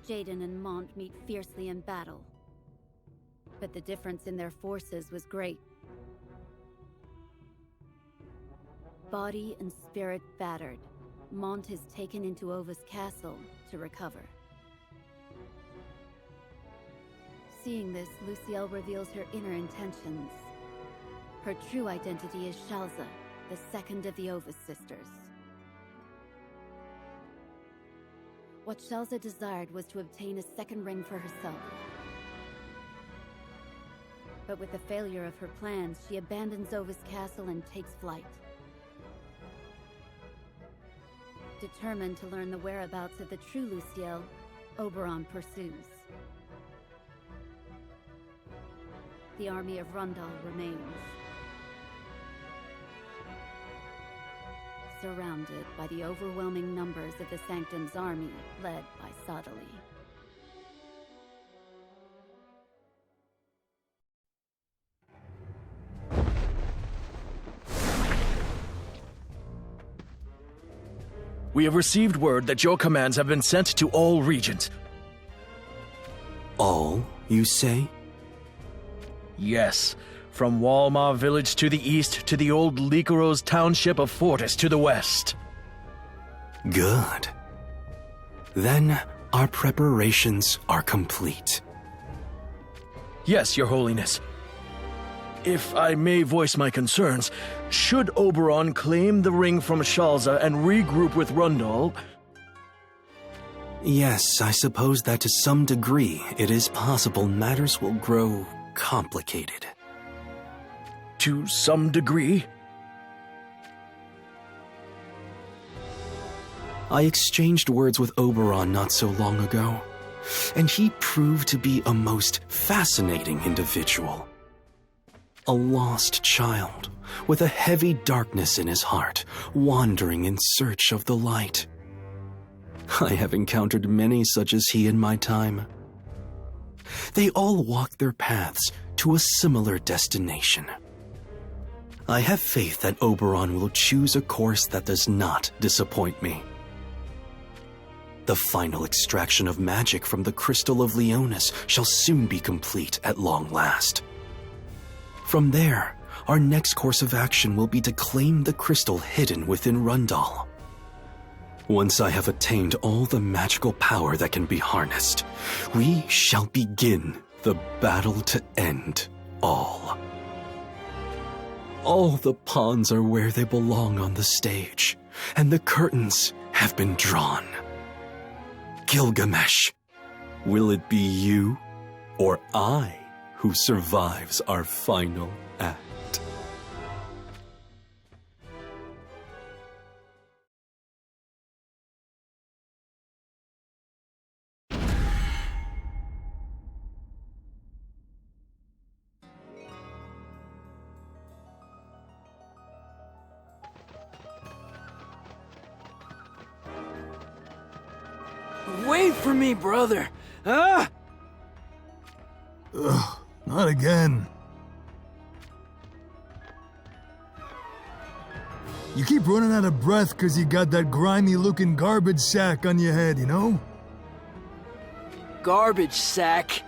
Jaden and Mont meet fiercely in battle. But the difference in their forces was great. Body and spirit battered, Mont is taken into Ova's castle to recover. Seeing this, Luciel reveals her inner intentions. Her true identity is Shalza, the second of the Ovis sisters. What Shalza desired was to obtain a second ring for herself. But with the failure of her plans, she abandons Ovis castle and takes flight. Determined to learn the whereabouts of the true Luciel, Oberon pursues. The army of Rundal remains, surrounded by the overwhelming numbers of the Sanctum's army, led by Sadali. We have received word that your commands have been sent to all regions. All, you say? Yes, from Walmar village to the east to the old Likaros township of Fortis to the west. Good. Then our preparations are complete. Yes, Your Holiness. If I may voice my concerns, should Oberon claim the ring from Shalza and regroup with Rundal? Yes, I suppose that to some degree it is possible matters will grow complicated. To some degree? I exchanged words with Oberon not so long ago, and he proved to be a most fascinating individual. A lost child, with a heavy darkness in his heart, wandering in search of the light. I have encountered many such as he in my time. They all walk their paths to a similar destination. I have faith that Oberon will choose a course that does not disappoint me. The final extraction of magic from the Crystal of Leonis shall soon be complete at long last. From there, our next course of action will be to claim the crystal hidden within Rundal. Once I have attained all the magical power that can be harnessed, we shall begin the battle to end all. All the pawns are where they belong on the stage, and the curtains have been drawn. Gilgamesh, will it be you or I who survives our final act? Wait for me, brother! Huh? Ugh, not again. You keep running out of breath because you got that grimy-looking garbage sack on your head, you know? Garbage sack?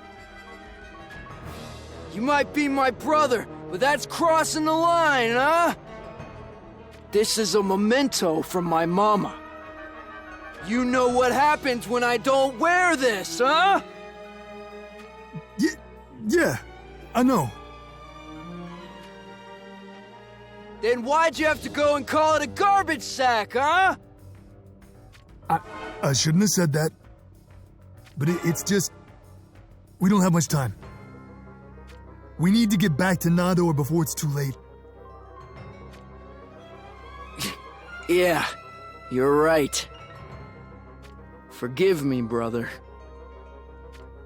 You might be my brother, but that's crossing the line, huh? This is a memento from my mama. You know what happens when I don't wear this, huh? Yeah, I know. Then why'd you have to go and call it a garbage sack, huh? I shouldn't have said that. But it's just... we don't have much time. We need to get back to Nador before it's too late. Yeah, you're right. Forgive me, brother.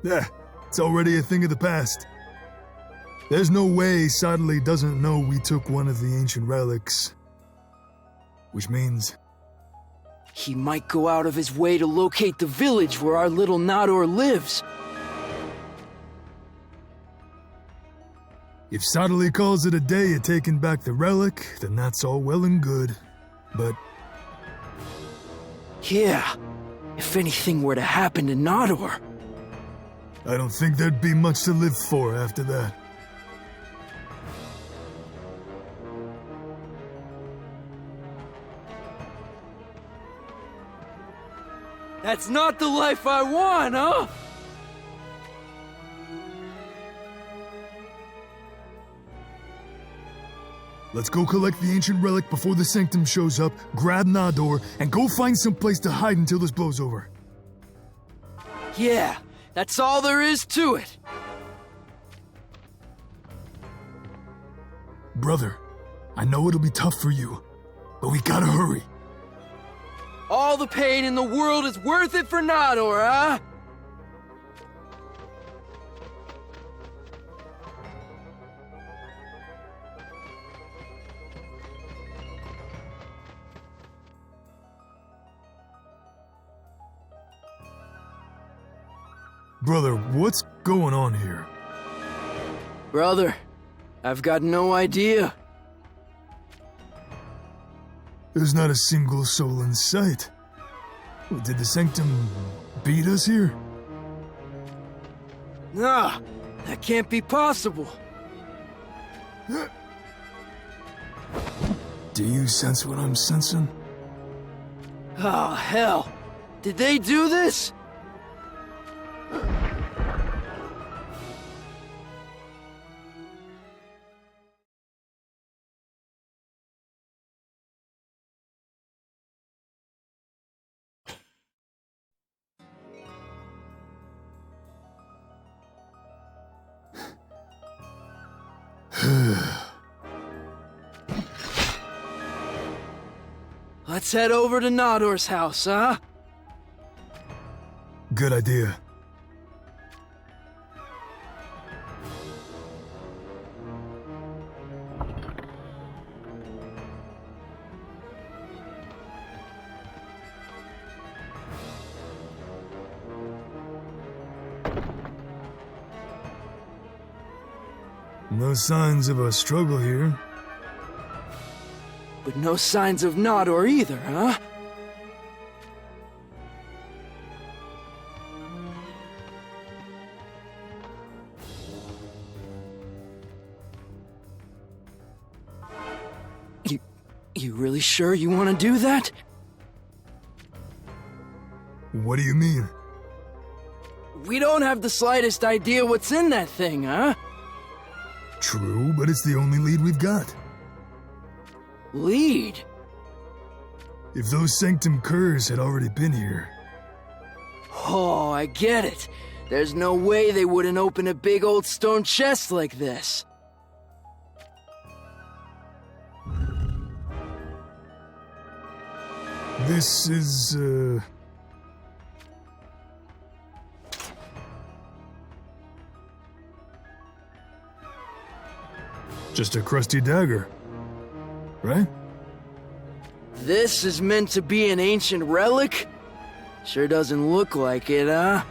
Yeah, it's already a thing of the past. There's no way Sadali doesn't know we took one of the ancient relics. Which means... he might go out of his way to locate the village where our little Nador lives. If Sadali calls it a day at taking back the relic, then that's all well and good. But... yeah, If anything were to happen to Nador... I don't think there'd be much to live for after that. That's not the life I want, huh? Let's go collect the ancient relic before the Sanctum shows up, grab Nador, and go find some place to hide until this blows over. Yeah, that's all there is to it. Brother, I know it'll be tough for you, but we gotta hurry. All the pain in the world is worth it for Nador, huh? Brother, what's going on here? Brother, I've got no idea. There's not a single soul in sight. Did the Sanctum beat us here? Nah, that can't be possible. Do you sense what I'm sensing? Oh, hell. Did they do this? Let's head over to Nador's house, huh? Good idea. No signs of a struggle here. But no signs of Nador either, huh? You really sure you want to do that? What do you mean? We don't have the slightest idea what's in that thing, huh? True, but it's the only lead we've got. Lead? If those Sanctum Curs had already been here... Oh, I get it. There's no way they wouldn't open a big old stone chest like this. This is, just a crusty dagger, right? This is meant to be an ancient relic? Sure doesn't look like it, huh?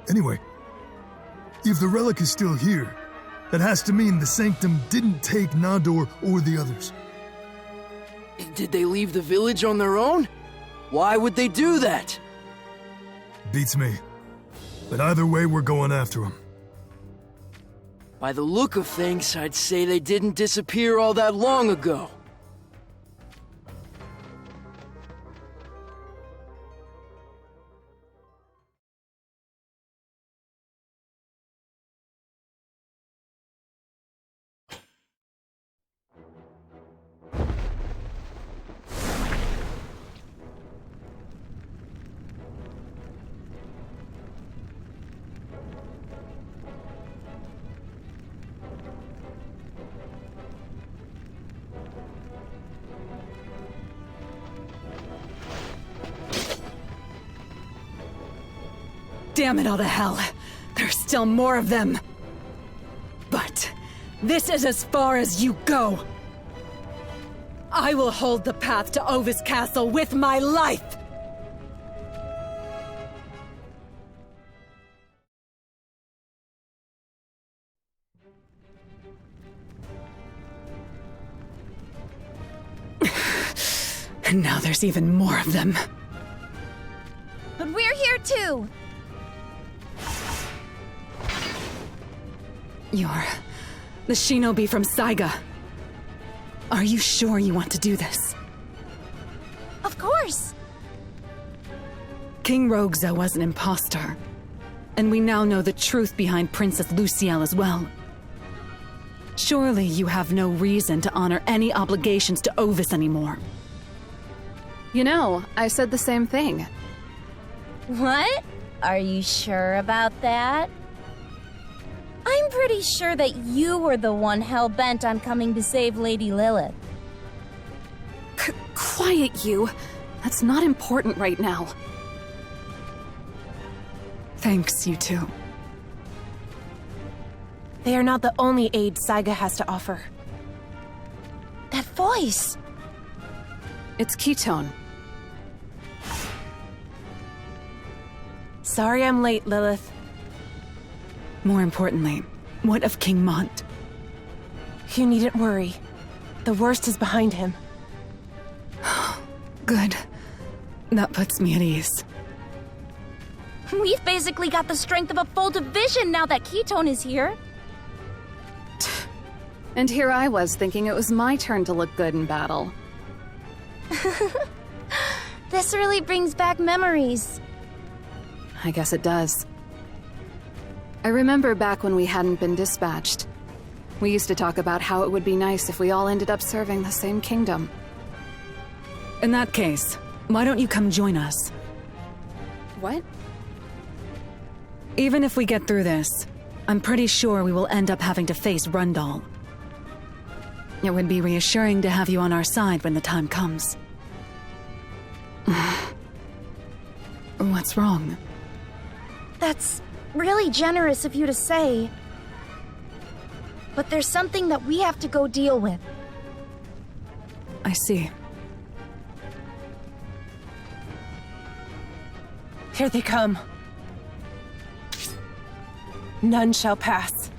Anyway, if the relic is still here, that has to mean the Sanctum didn't take Nador or the others. Did they leave the village on their own? Why would they do that? Beats me. But either way, we're going after them. By the look of things, I'd say they didn't disappear all that long ago. Damn it all to hell. There's still more of them. But this is as far as you go. I will hold the path to Ovis Castle with my life! And now there's even more of them. But we're here too! You're the shinobi from Saiga. Are you sure you want to do this? Of course! King Rogza was an imposter. And we now know the truth behind Princess Luciel as well. Surely you have no reason to honor any obligations to Ovis anymore. You know, I said the same thing. What? Are you sure about that? I'm pretty sure that you were the one hell-bent on coming to save Lady Lilith. Quiet, you. That's not important right now. Thanks, you two. They are not the only aid Saiga has to offer. That voice! It's Ketone. Sorry I'm late, Lilith. More importantly, what of King Mont? You needn't worry. The worst is behind him. Good. That puts me at ease. We've basically got the strength of a full division now that Ketone is here. And here I was thinking it was my turn to look good in battle. This really brings back memories. I guess it does. I remember back when we hadn't been dispatched. We used to talk about how it would be nice if we all ended up serving the same kingdom. In that case, why don't you come join us? What? Even if we get through this, I'm pretty sure we will end up having to face Rundal. It would be reassuring to have you on our side when the time comes. What's wrong? That's really generous of you to say. But there's something that we have to go deal with. I see. Here they come. None shall pass.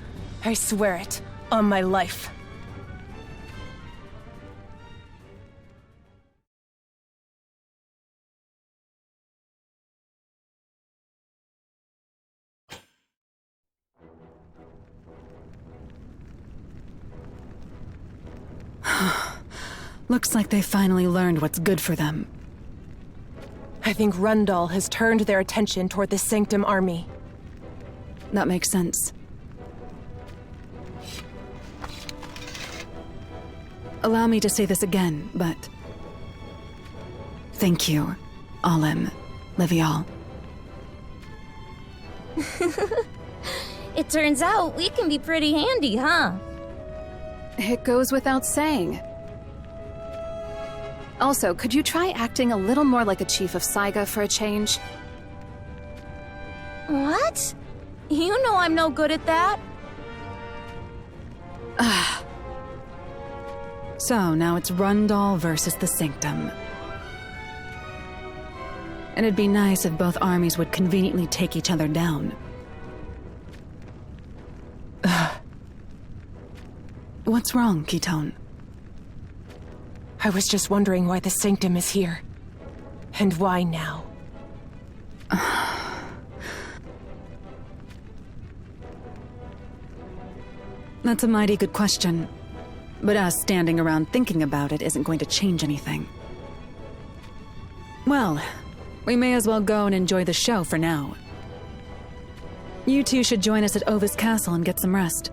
I swear it, on my life. Looks like they finally learned what's good for them. I think Rundal has turned their attention toward the Sanctum Army. That makes sense. Allow me to say this again, but... Thank you, Alem, Livial. It turns out we can be pretty handy, huh? It goes without saying. Also, could you try acting a little more like a chief of Saiga for a change? What? You know I'm no good at that. So, now it's Rundal versus the Sanctum. And it'd be nice if both armies would conveniently take each other down. What's wrong, Ketone? I was just wondering why the Sanctum is here. And why now? That's a mighty good question. But us standing around thinking about it isn't going to change anything. Well, we may as well go and enjoy the show for now. You two should join us at Ovis Castle and get some rest.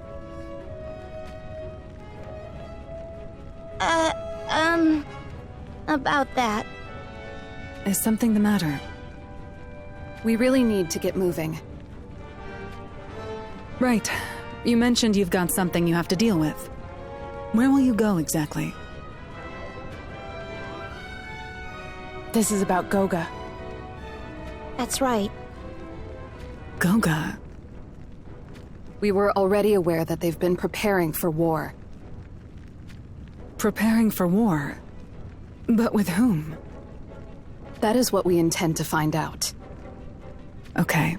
About that. Is something the matter? We really need to get moving. Right. You mentioned you've got something you have to deal with. Where will you go exactly? This is about Goga. That's right. Goga? We were already aware that they've been preparing for war. Preparing for war? But with whom? That is what we intend to find out. Okay.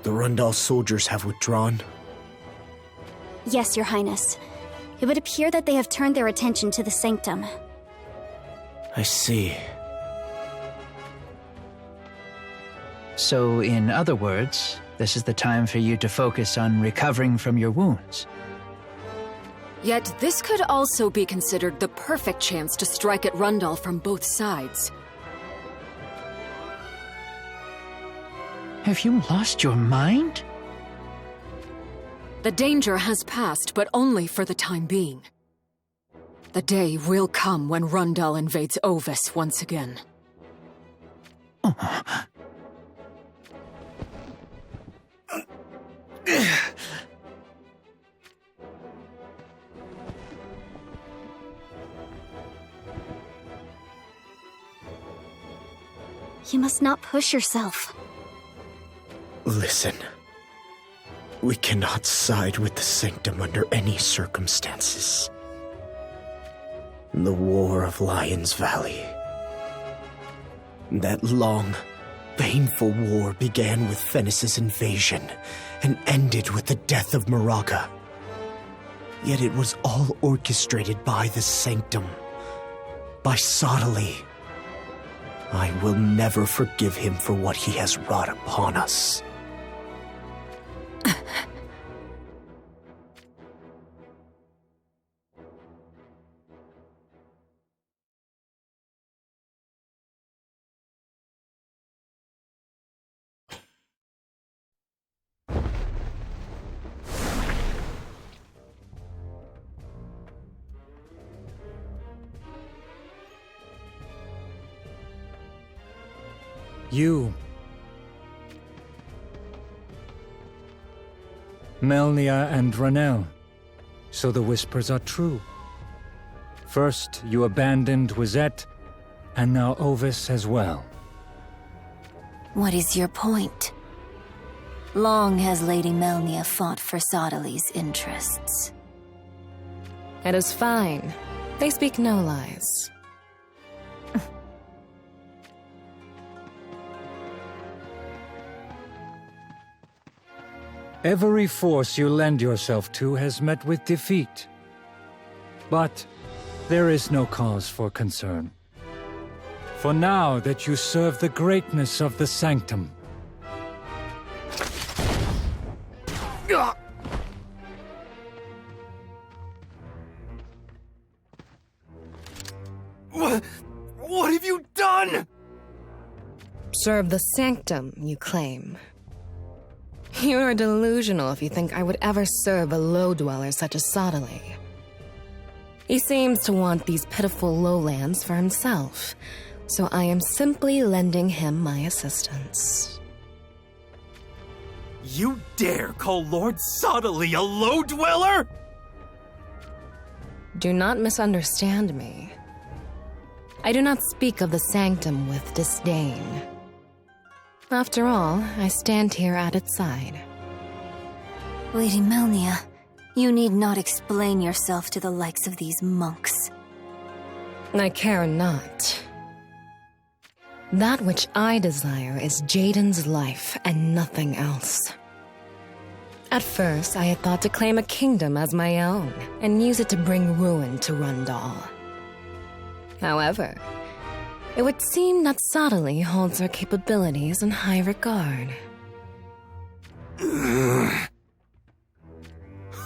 The Rundal soldiers have withdrawn? Yes, Your Highness. It would appear that they have turned their attention to the Sanctum. I see. So, in other words, this is the time for you to focus on recovering from your wounds. Yet this could also be considered the perfect chance to strike at Rundal from both sides. Have you lost your mind? The danger has passed, but only for the time being. The day will come when Rundal invades Ovis once again. You must not push yourself. Listen. We cannot side with the Sanctum under any circumstances. The War of Lions Valley. That long, painful war began with Fennis's invasion and ended with the death of Moraga. Yet it was all orchestrated by the Sanctum, by Sottile. I will never forgive him for what he has wrought upon us. You. Melnia and Ranel. So the whispers are true. First, you abandoned Wizette, and now Ovis as well. What is your point? Long has Lady Melnia fought for Sotile's interests. It is fine. They speak no lies. Every force you lend yourself to has met with defeat. But there is no cause for concern. For now that you serve the greatness of the Sanctum. What have you done? Serve the Sanctum, you claim. You are delusional if you think I would ever serve a low-dweller such as Sottile. He seems to want these pitiful lowlands for himself, so I am simply lending him my assistance. You dare call Lord Sottile a low-dweller? Do not misunderstand me. I do not speak of the Sanctum with disdain. After all, I stand here at its side. Lady Melnia, you need not explain yourself to the likes of these monks. I care not. That which I desire is Jaden's life and nothing else. At first, I had thought to claim a kingdom as my own and use it to bring ruin to Rundal. However, it would seem that Sottile holds our capabilities in high regard.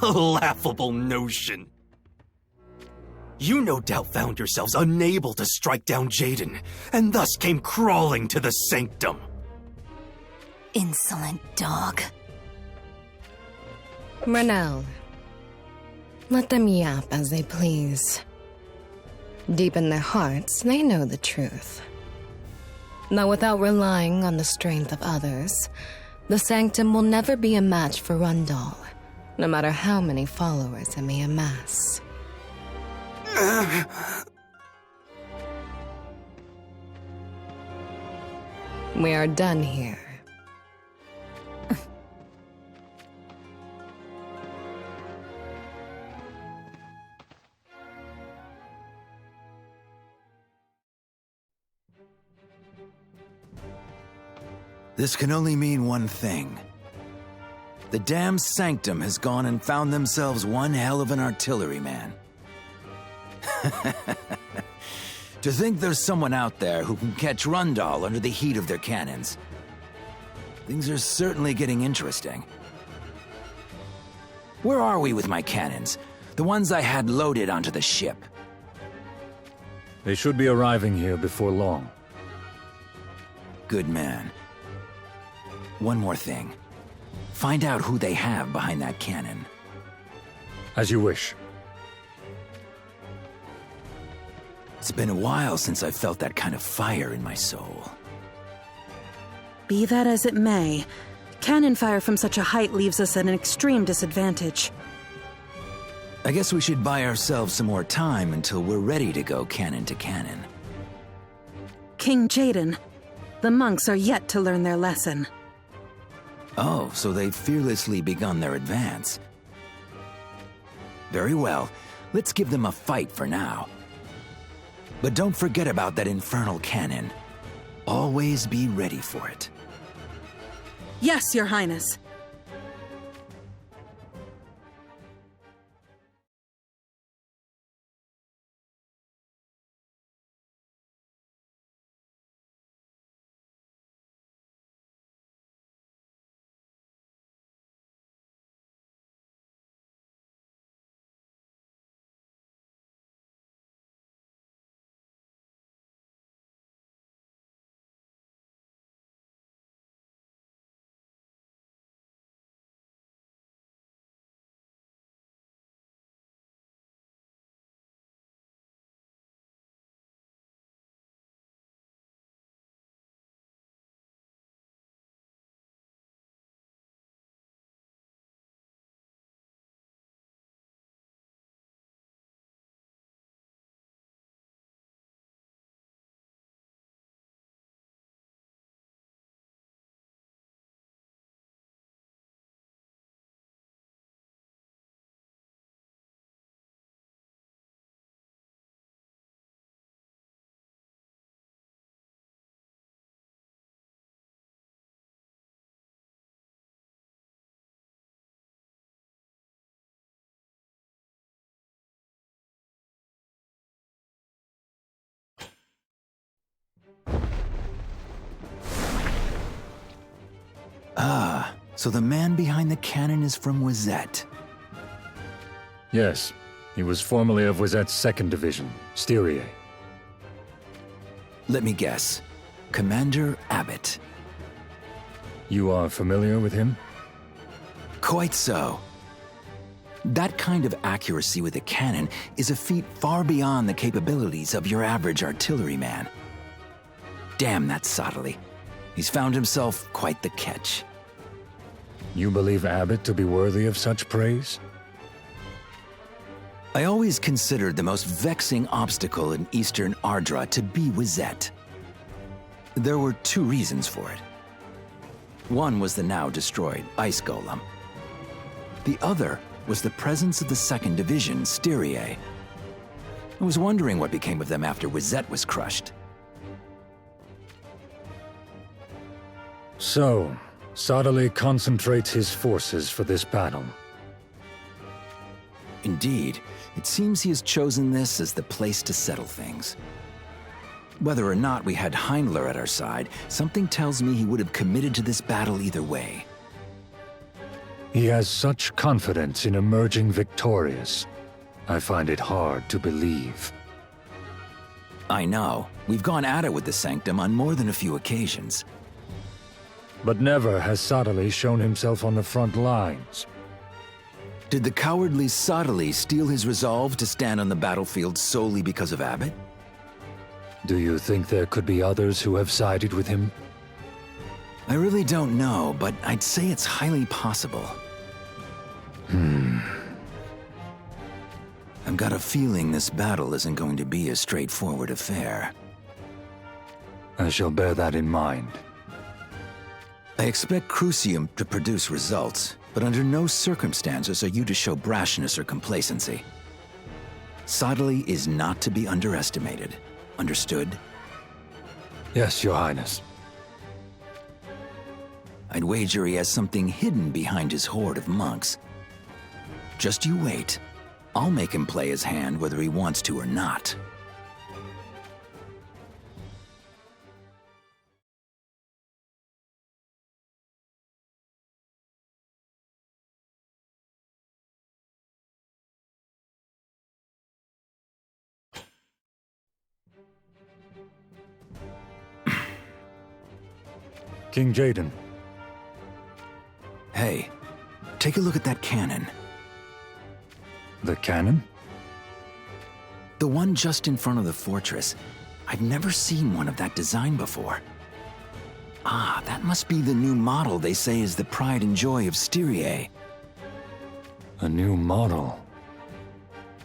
A laughable notion. You no doubt found yourselves unable to strike down Jaden, and thus came crawling to the Sanctum. Insolent dog. Ranel, let them yap as they please. Deep in their hearts, they know the truth. That without relying on the strength of others, the Sanctum will never be a match for Rundal, no matter how many followers it may amass. We are done here. This can only mean one thing. The damn Sanctum has gone and found themselves one hell of an artilleryman. To think there's someone out there who can catch Rundal under the heat of their cannons. Things are certainly getting interesting. Where are we with my cannons? The ones I had loaded onto the ship. They should be arriving here before long. Good man. One more thing. Find out who they have behind that cannon. As you wish. It's been a while since I felt that kind of fire in my soul. Be that as it may, cannon fire from such a height leaves us at an extreme disadvantage. I guess we should buy ourselves some more time until we're ready to go cannon to cannon. King Jaden, the monks are yet to learn their lesson. Oh, so they've fearlessly begun their advance. Very well, let's give them a fight for now. But don't forget about that infernal cannon. Always be ready for it. Yes, Your Highness. Ah, so the man behind the cannon is from Wizette. Yes, he was formerly of Wizette's 2nd Division, Styria. Let me guess. Commander Abbott. You are familiar with him? Quite so. That kind of accuracy with a cannon is a feat far beyond the capabilities of your average artilleryman. Damn that Sottily. He's found himself quite the catch. You believe Abbott to be worthy of such praise? I always considered the most vexing obstacle in Eastern Ardra to be Wizette. There were 2 reasons for it. One was the now destroyed Ice Golem. The other was the presence of the 2nd Division, Styria. I was wondering what became of them after Wizette was crushed. So, Sottily concentrates his forces for this battle. Indeed, it seems he has chosen this as the place to settle things. Whether or not we had Heindler at our side, something tells me he would have committed to this battle either way. He has such confidence in emerging victorious. I find it hard to believe. I know. We've gone at it with the Sanctum on more than a few occasions. But never has Sottily shown himself on the front lines. Did the cowardly Sottily steal his resolve to stand on the battlefield solely because of Abbott? Do you think there could be others who have sided with him? I really don't know, but I'd say it's highly possible. I've got a feeling this battle isn't going to be a straightforward affair. I shall bear that in mind. I expect Crucium to produce results, but under no circumstances are you to show brashness or complacency. Sottily is not to be underestimated. Understood? Yes, Your Highness. I'd wager he has something hidden behind his horde of monks. Just you wait. I'll make him play his hand whether he wants to or not. King Jaden. Hey, take a look at that cannon. The cannon? The one just in front of the fortress. I've never seen one of that design before. Ah, that must be the new model they say is the pride and joy of Styria. A new model?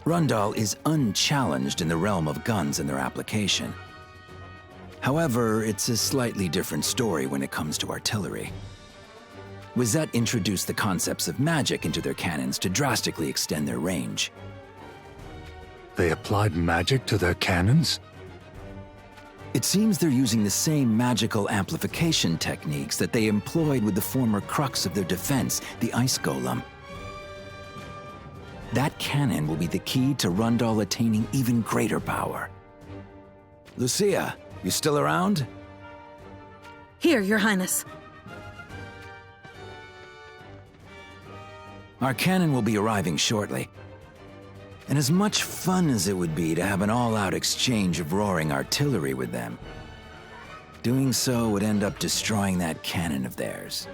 Rundal is unchallenged in the realm of guns and their application. However, it's a slightly different story when it comes to artillery. Wizet introduced the concepts of magic into their cannons to drastically extend their range. They applied magic to their cannons? It seems they're using the same magical amplification techniques that they employed with the former crux of their defense, the Ice Golem. That cannon will be the key to Rundal attaining even greater power. Lucia, you still around? Here, Your Highness. Our cannon will be arriving shortly. And as much fun as it would be to have an all-out exchange of roaring artillery with them, doing so would end up destroying that cannon of theirs.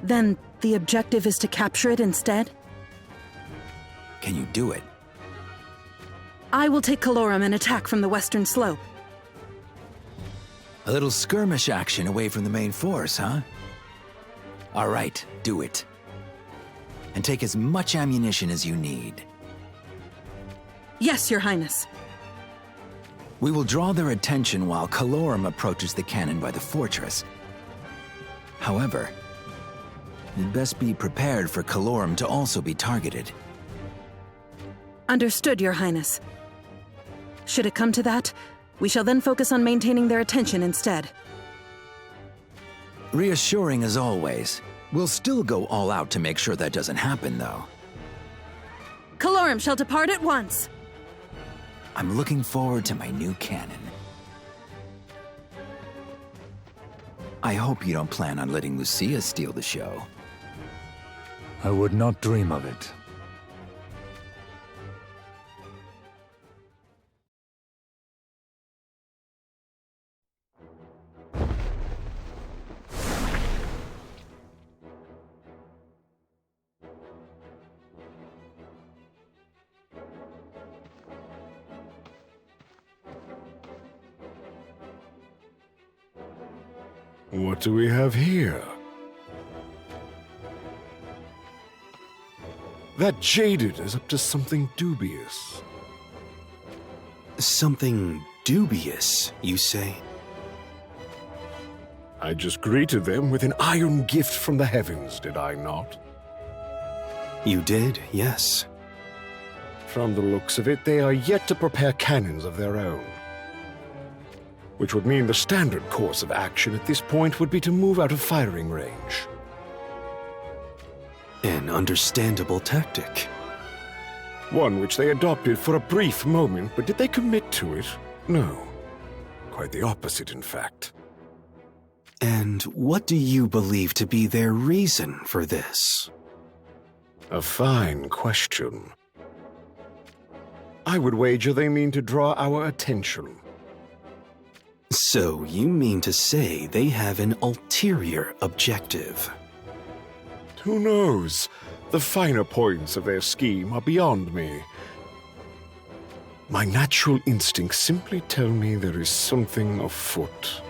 Then the objective is to capture it instead? Can you do it? I will take Calorum and attack from the western slope. A little skirmish action away from the main force, huh? All right, do it. And take as much ammunition as you need. Yes, Your Highness. We will draw their attention while Calorum approaches the cannon by the fortress. However, you'd best be prepared for Calorum to also be targeted. Understood, Your Highness. Should it come to that, we shall then focus on maintaining their attention instead. Reassuring as always. We'll still go all out to make sure that doesn't happen, though. Calorum shall depart at once. I'm looking forward to my new cannon. I hope you don't plan on letting Lucia steal the show. I would not dream of it. What do we have here? That Jaded is up to something dubious. Something dubious, you say? I just greeted them with an iron gift from the heavens, did I not? You did, yes. From the looks of it, they are yet to prepare cannons of their own. Which would mean the standard course of action at this point would be to move out of firing range. An understandable tactic. One which they adopted for a brief moment, but did they commit to it? No. Quite the opposite, in fact. And what do you believe to be their reason for this? A fine question. I would wager they mean to draw our attention. So you mean to say they have an ulterior objective? Who knows? The finer points of their scheme are beyond me. My natural instincts simply tell me there is something afoot.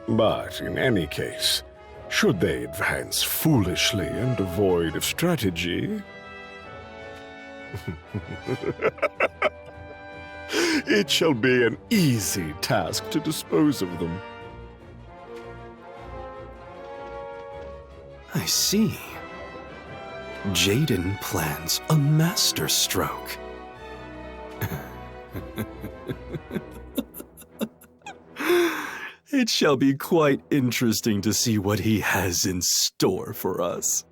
But in any case, should they advance foolishly and devoid of strategy, it shall be an easy task to dispose of them. I see. Jaden plans a masterstroke. It shall be quite interesting to see what he has in store for us.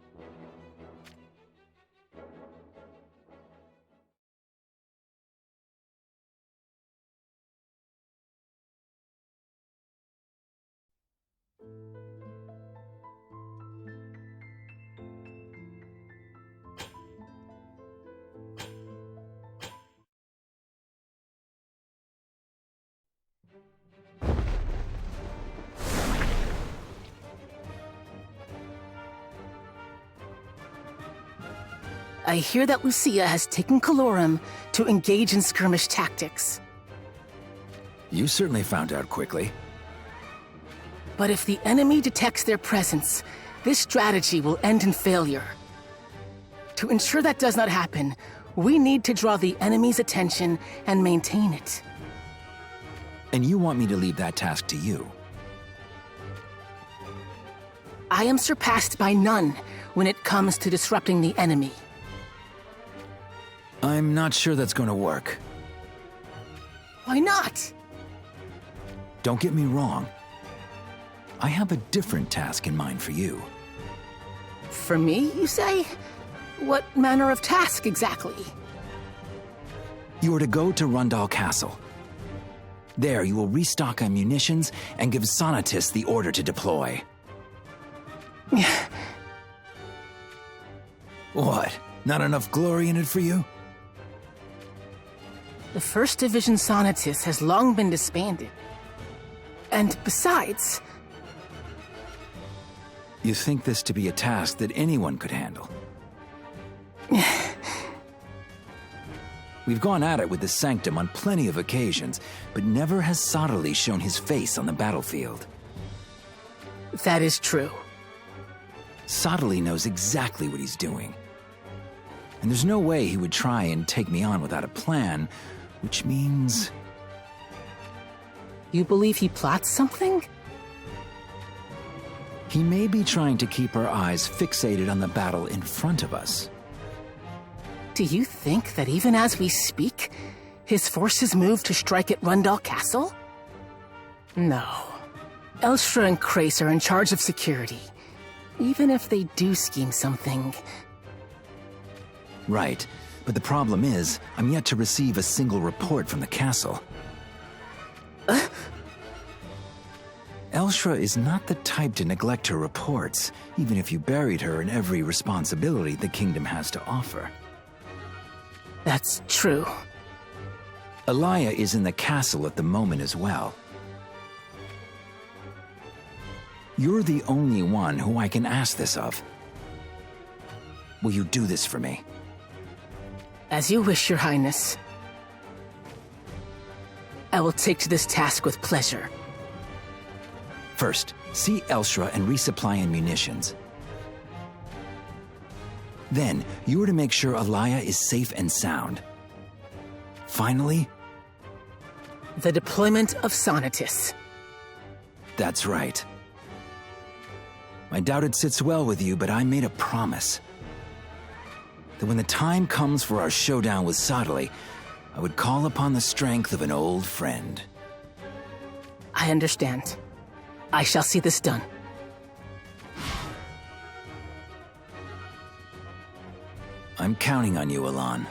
I hear that Lucia has taken Calorum to engage in skirmish tactics. You certainly found out quickly. But if the enemy detects their presence, this strategy will end in failure. To ensure that does not happen, we need to draw the enemy's attention and maintain it. And you want me to leave that task to you? I am surpassed by none when it comes to disrupting the enemy. I'm not sure that's going to work. Why not? Don't get me wrong. I have a different task in mind for you. For me, you say? What manner of task exactly? You are to go to Rundal Castle. There you will restock on munitions and give Sonatus the order to deploy. What? Not enough glory in it for you? The 1st Division Sonatus has long been disbanded. And besides... You think this to be a task that anyone could handle? We've gone at it with the Sanctum on plenty of occasions, but never has Sottile shown his face on the battlefield. That is true. Sottile knows exactly what he's doing. And there's no way he would try and take me on without a plan, which means... You believe he plots something? He may be trying to keep our eyes fixated on the battle in front of us. Do you think that even as we speak, his forces move to strike at Rundal Castle? No. Elstra and Krace are in charge of security. Even if they do scheme something... Right, but the problem is, I'm yet to receive a single report from the castle. Elstra is not the type to neglect her reports, even if you buried her in every responsibility the kingdom has to offer. That's true. Alaya is in the castle at the moment as well. You're the only one who I can ask this of. Will you do this for me? As you wish, Your Highness. I will take to this task with pleasure. First, see Elstra and resupply in munitions. Then, you are to make sure Alaya is safe and sound. Finally... the deployment of Sonatus. That's right. I doubt it sits well with you, but I made a promise. That when the time comes for our showdown with Sottile, I would call upon the strength of an old friend. I understand. I shall see this done. I'm counting on you, Elan.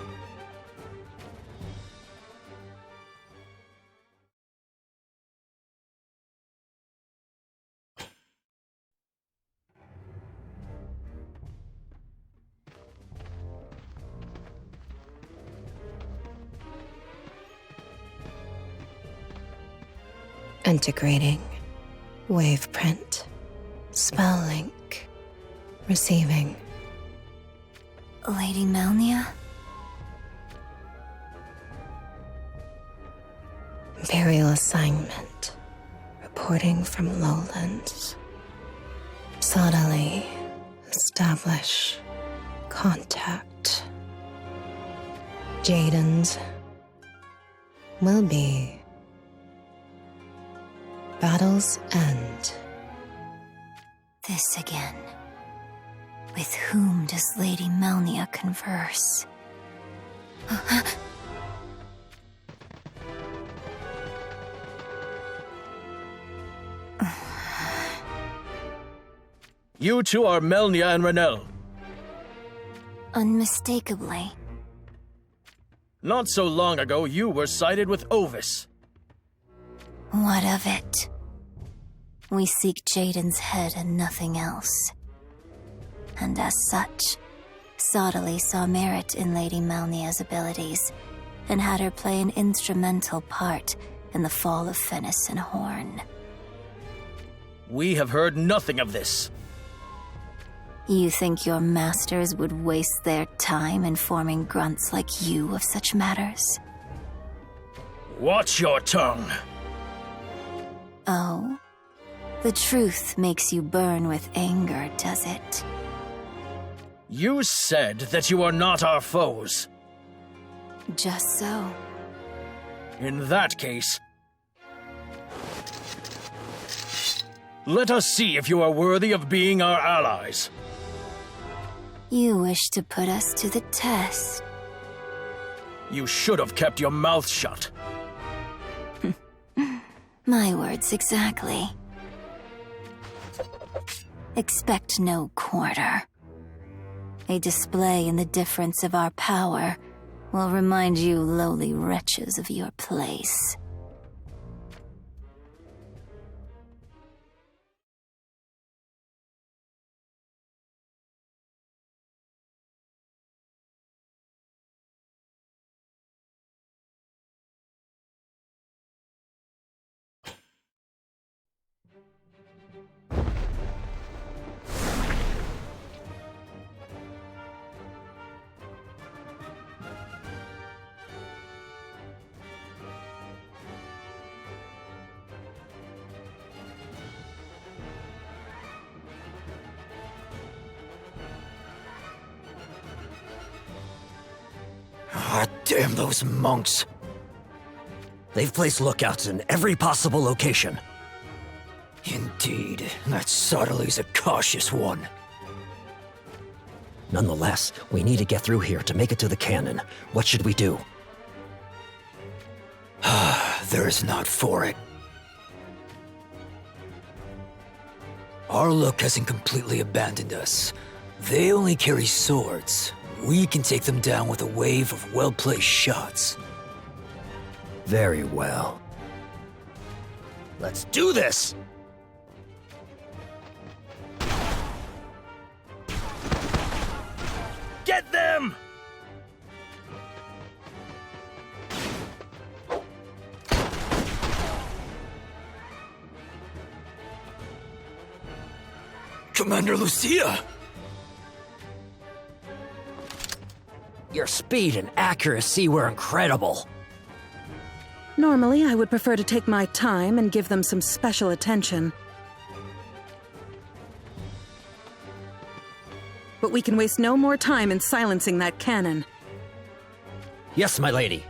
Integrating. Wave print. Spell link. Receiving. Lady Melnia? Imperial assignment. Reporting from Lowlands. Sottile. Establish. Contact. Jaden's. Will be. Battle's end. This again. With whom does Lady Melnia converse? You two are Melnia and Renel. Unmistakably. Not so long ago, you were sided with Ovis. What of it? We seek Jaden's head and nothing else. And as such, Sodaly saw merit in Lady Melnia's abilities, and had her play an instrumental part in the fall of Fennis and Horn. We have heard nothing of this. You think your masters would waste their time informing grunts like you of such matters? Watch your tongue. Oh? The truth makes you burn with anger, does it? You said that you are not our foes. Just so. In that case, let us see if you are worthy of being our allies. You wish to put us to the test. You should have kept your mouth shut. My words exactly. Expect no quarter. A display in the difference of our power will remind you lowly wretches of your place. Ah, damn those monks. They've placed lookouts in every possible location. Indeed, that Sodaly's a cautious one. Nonetheless, we need to get through here to make it to the cannon. What should we do? There's not for it. Our look hasn't completely abandoned us. They only carry swords. We can take them down with a wave of well-placed shots. Very well. Let's do this! Get them! Commander Lucia! Your speed and accuracy were incredible. Normally, I would prefer to take my time and give them some special attention. But we can waste no more time in silencing that cannon. Yes, my lady.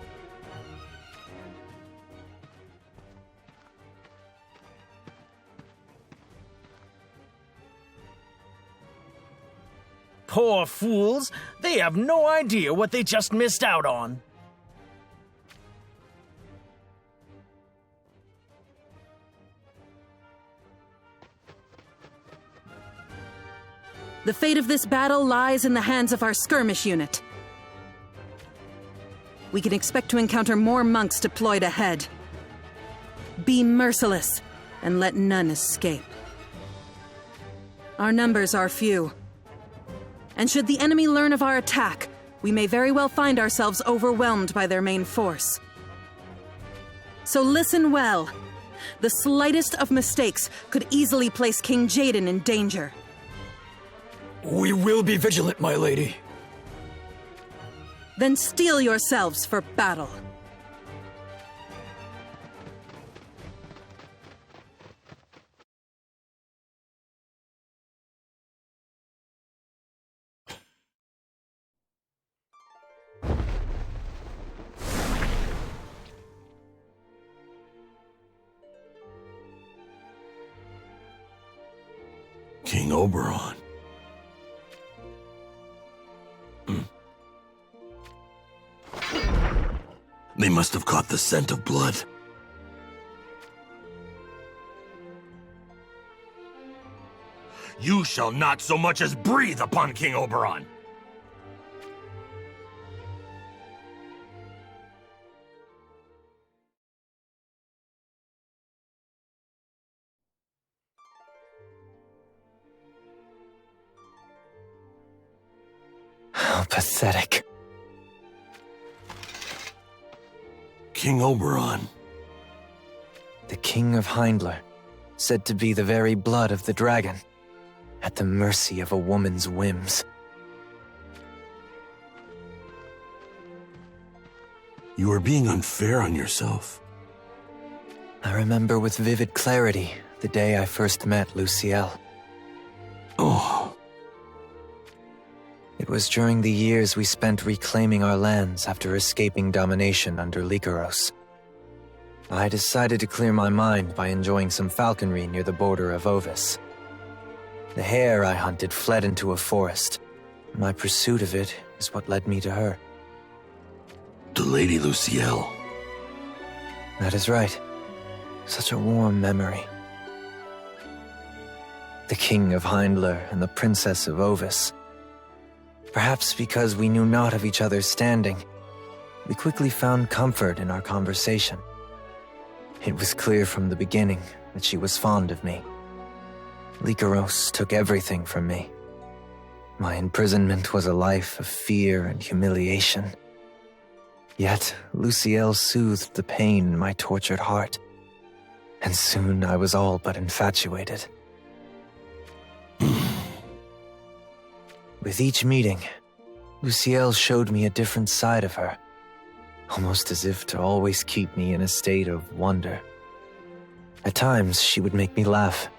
Poor fools! They have no idea what they just missed out on. The fate of this battle lies in the hands of our skirmish unit. We can expect to encounter more monks deployed ahead. Be merciless, and let none escape. Our numbers are few. And should the enemy learn of our attack, we may very well find ourselves overwhelmed by their main force. So listen well. The slightest of mistakes could easily place King Jaden in danger. We will be vigilant, my lady. Then steel yourselves for battle. King Oberon. They must have caught the scent of blood. You shall not so much as breathe upon King Oberon! How pathetic. King Oberon. The King of Hyndler, said to be the very blood of the dragon, at the mercy of a woman's whims. You are being unfair on yourself. I remember with vivid clarity the day I first met Luciel. Oh. It was during the years we spent reclaiming our lands after escaping domination under Lycaros. I decided to clear my mind by enjoying some falconry near the border of Ovis. The hare I hunted fled into a forest. My pursuit of it is what led me to her. To Lady Luciel. That is right. Such a warm memory. The King of Hyndler and the Princess of Ovis. Perhaps because we knew not of each other's standing, we quickly found comfort in our conversation. It was clear from the beginning that she was fond of me. Lycaros took everything from me. My imprisonment was a life of fear and humiliation. Yet, Luciel soothed the pain in my tortured heart, and soon I was all but infatuated. With each meeting, Luciel showed me a different side of her, almost as if to always keep me in a state of wonder. At times, she would make me laugh.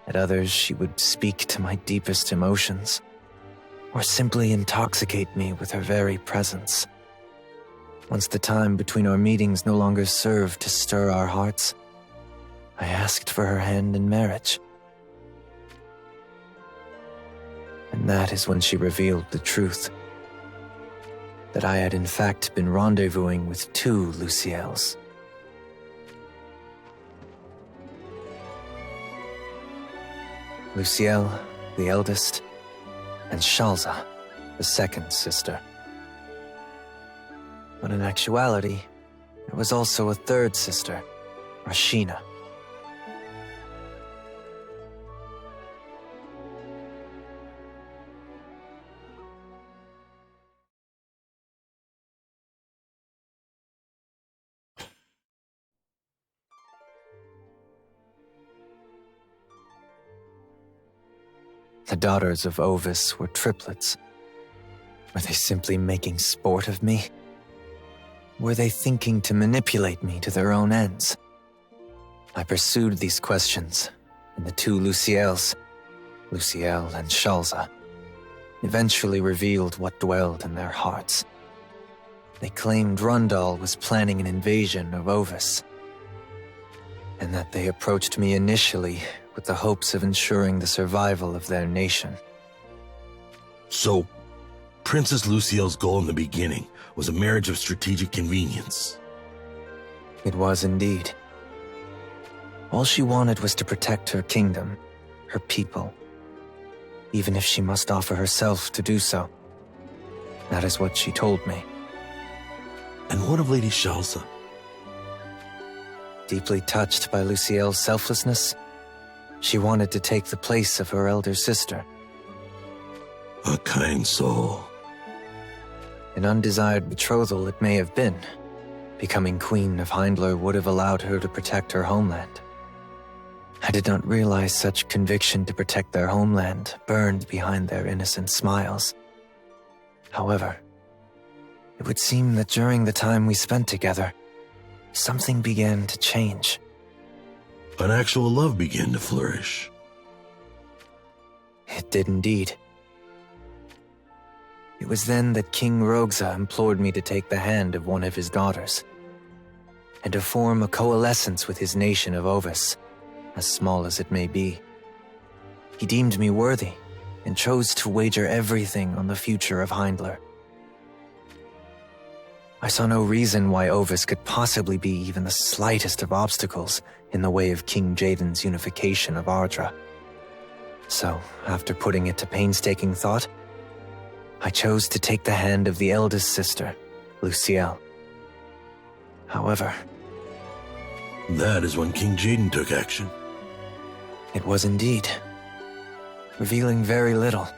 At others, she would speak to my deepest emotions, or simply intoxicate me with her very presence. Once the time between our meetings no longer served to stir our hearts, I asked for her hand in marriage. And that is when she revealed the truth. That I had in fact been rendezvousing with two Luciels. Luciel, the eldest, and Shalza, the second sister. But in actuality, there was also a third sister, Rashina. The daughters of Ovis were triplets. Were they simply making sport of me? Were they thinking to manipulate me to their own ends? I pursued these questions, and the two Luciels, Luciel and Shalza, eventually revealed what dwelled in their hearts. They claimed Rundal was planning an invasion of Ovis, and that they approached me initially with the hopes of ensuring the survival of their nation. So, Princess Luciel's goal in the beginning was a marriage of strategic convenience. It was indeed. All she wanted was to protect her kingdom, her people, even if she must offer herself to do so. That is what she told me. And what of Lady Shalza? Deeply touched by Luciel's selflessness, she wanted to take the place of her elder sister. A kind soul. An undesired betrothal it may have been. Becoming Queen of Hyndler would have allowed her to protect her homeland. I did not realize such conviction to protect their homeland burned behind their innocent smiles. However, it would seem that during the time we spent together, something began to change. An actual love began to flourish. It did indeed. It was then that King Rogza implored me to take the hand of one of his daughters, and to form a coalescence with his nation of Ovis, as small as it may be. He deemed me worthy, and chose to wager everything on the future of Hyndler. I saw no reason why Ovis could possibly be even the slightest of obstacles in the way of King Jaden's unification of Ardra. So, after putting it to painstaking thought, I chose to take the hand of the eldest sister, Lucielle. However... That is when King Jaden took action. It was indeed. Revealing very little,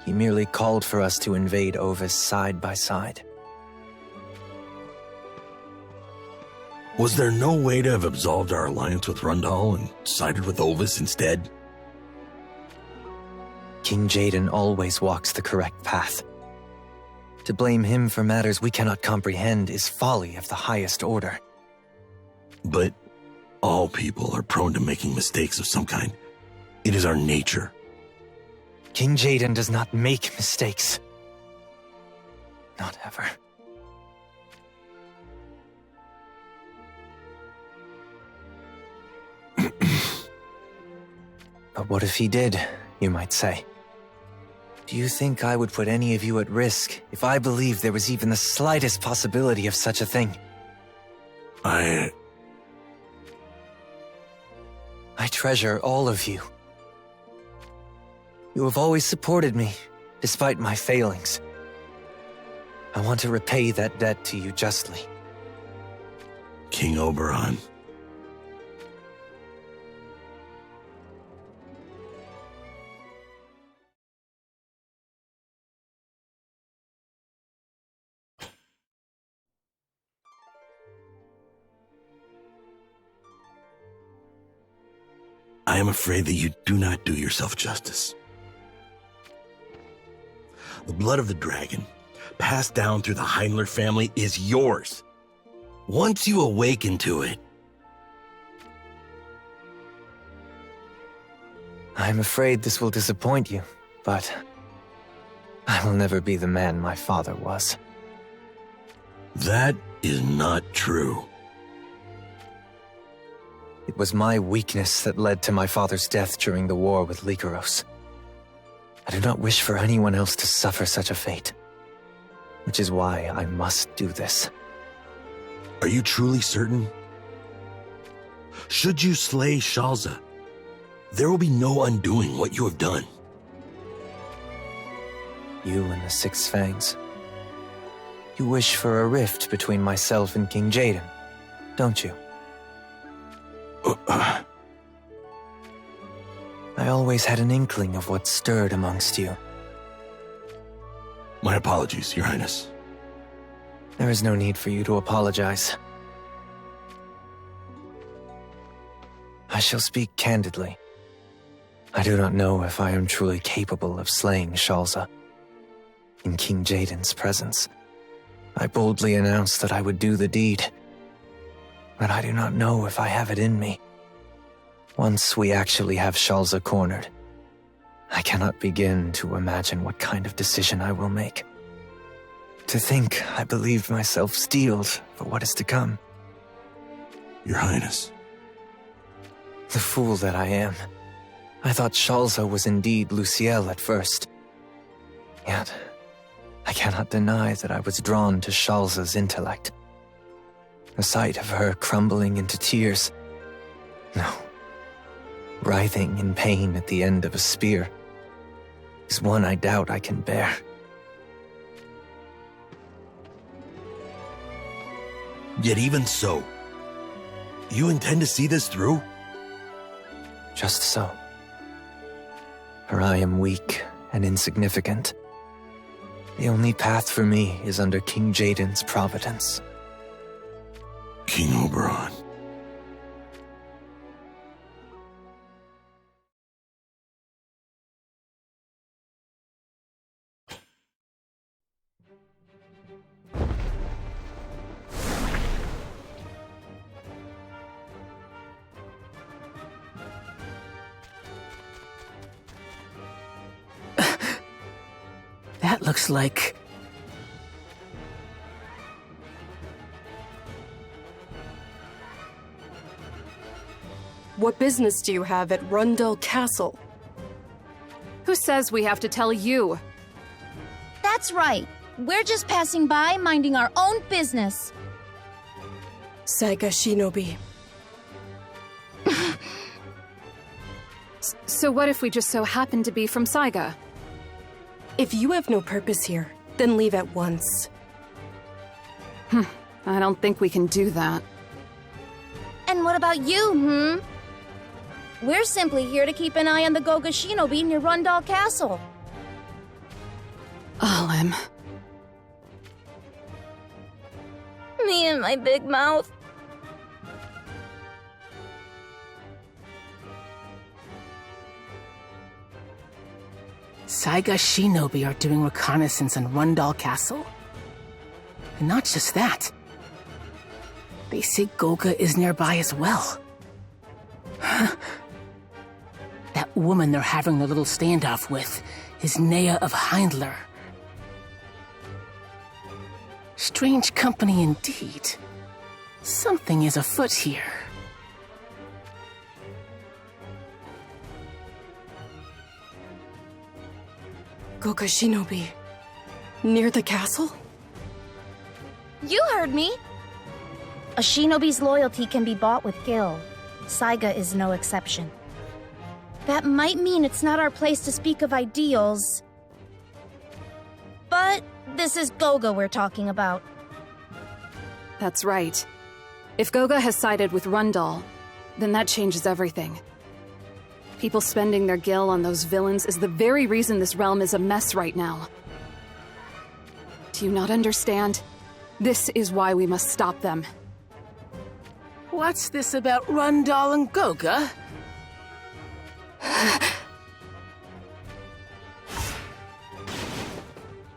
he merely called for us to invade Ovis side by side. Was there no way to have absolved our alliance with Rundal and sided with Ovis instead? King Jaden always walks the correct path. To blame him for matters we cannot comprehend is folly of the highest order. But all people are prone to making mistakes of some kind. It is our nature. King Jaden does not make mistakes. Not ever. But what if he did, you might say? Do you think I would put any of you at risk if I believed there was even the slightest possibility of such a thing? I treasure all of you. You have always supported me, despite my failings. I want to repay that debt to you justly. King Oberon. I am afraid that you do not do yourself justice. The blood of the dragon, passed down through the Heinler family, is yours. Once you awaken to it... I'm afraid this will disappoint you, but I will never be the man my father was. That is not true. It was my weakness that led to my father's death during the war with Lycaros. I do not wish for anyone else to suffer such a fate, which is why I must do this. Are you truly certain? Should you slay Shalza, there will be no undoing what you have done. You and the Six Fangs. You wish for a rift between myself and King Jaden, don't you? I always had an inkling of what stirred amongst you. My apologies, Your Highness. There is no need for you to apologize. I shall speak candidly. I do not know if I am truly capable of slaying Shalza. In King Jaden's presence, I boldly announced that I would do the deed. But I do not know if I have it in me. Once we actually have Shalza cornered, I cannot begin to imagine what kind of decision I will make. To think I believed myself steeled for what is to come. Your Highness. The fool that I am. I thought Shalza was indeed Lucielle at first. Yet, I cannot deny that I was drawn to Shalza's intellect. The sight of her crumbling into tears. No. Writhing in pain at the end of a spear is one I doubt I can bear. Yet even so, you intend to see this through? Just so. For I am weak and insignificant. The only path for me is under King Jaden's providence. King Oberon. That looks like... What business do you have at Rundal Castle? Who says we have to tell you? That's right. We're just passing by, minding our own business. Saiga Shinobi. So what if we just so happen to be from Saiga? If you have no purpose here, then leave at once. I don't think we can do that. And what about you, We're simply here to keep an eye on the Goga Shinobi near Rundal Castle. Alim. Me and my big mouth. Saiga Shinobi are doing reconnaissance on Rundal Castle? And not just that. They say Goga is nearby as well. That woman they're having their little standoff with is Nea of Heindler. Strange company indeed. Something is afoot here. Goga Shinobi. Near the castle? You heard me. A shinobi's loyalty can be bought with gil. Saiga is no exception. That might mean it's not our place to speak of ideals. But this is Goga we're talking about. That's right. If Goga has sided with Rundal, then that changes everything. People spending their gil on those villains is the very reason this realm is a mess right now. Do you not understand? This is why we must stop them. What's this about Rundal and Goga?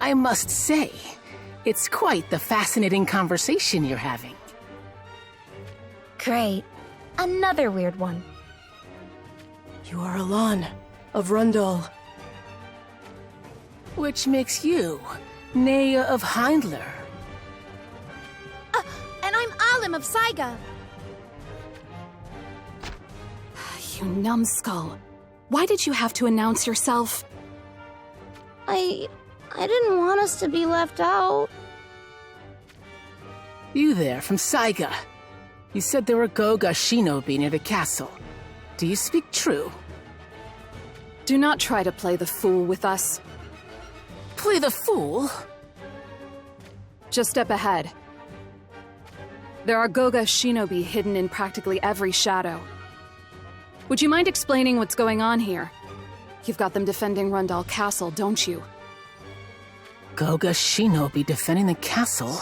I must say, it's quite the fascinating conversation you're having. Great. Another weird one. You are Alan of Rundal. Which makes you Nea of Heindler. And I'm Alim of Saiga. You numbskull. Why did you have to announce yourself? I didn't want us to be left out. You there, from Saiga. You said there were Goga Shinobi near the castle. Do you speak true? Do not try to play the fool with us. Play the fool? Just step ahead. There are Goga Shinobi hidden in practically every shadow. Would you mind explaining what's going on here? You've got them defending Rundal Castle, don't you? Goga Shinobi defending the castle?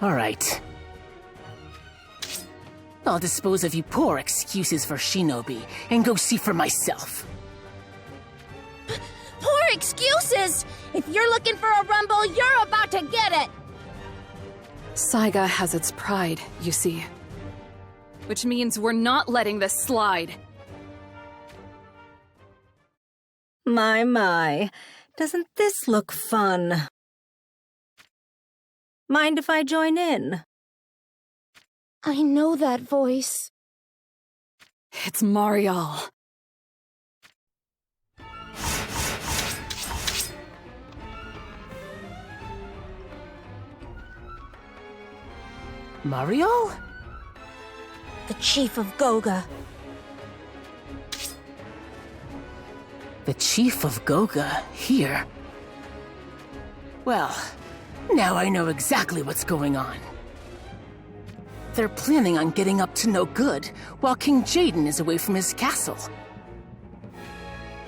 All right. I'll dispose of you poor excuses for Shinobi and go see for myself. Poor excuses! If you're looking for a rumble, you're about to get it! Saiga has its pride, you see. Which means we're not letting this slide. My. Doesn't this look fun? Mind if I join in? I know that voice. It's Marial. Marial? The chief of Goga. The chief of Goga here? Well, now I know exactly what's going on. They're planning on getting up to no good while King Jaden is away from his castle.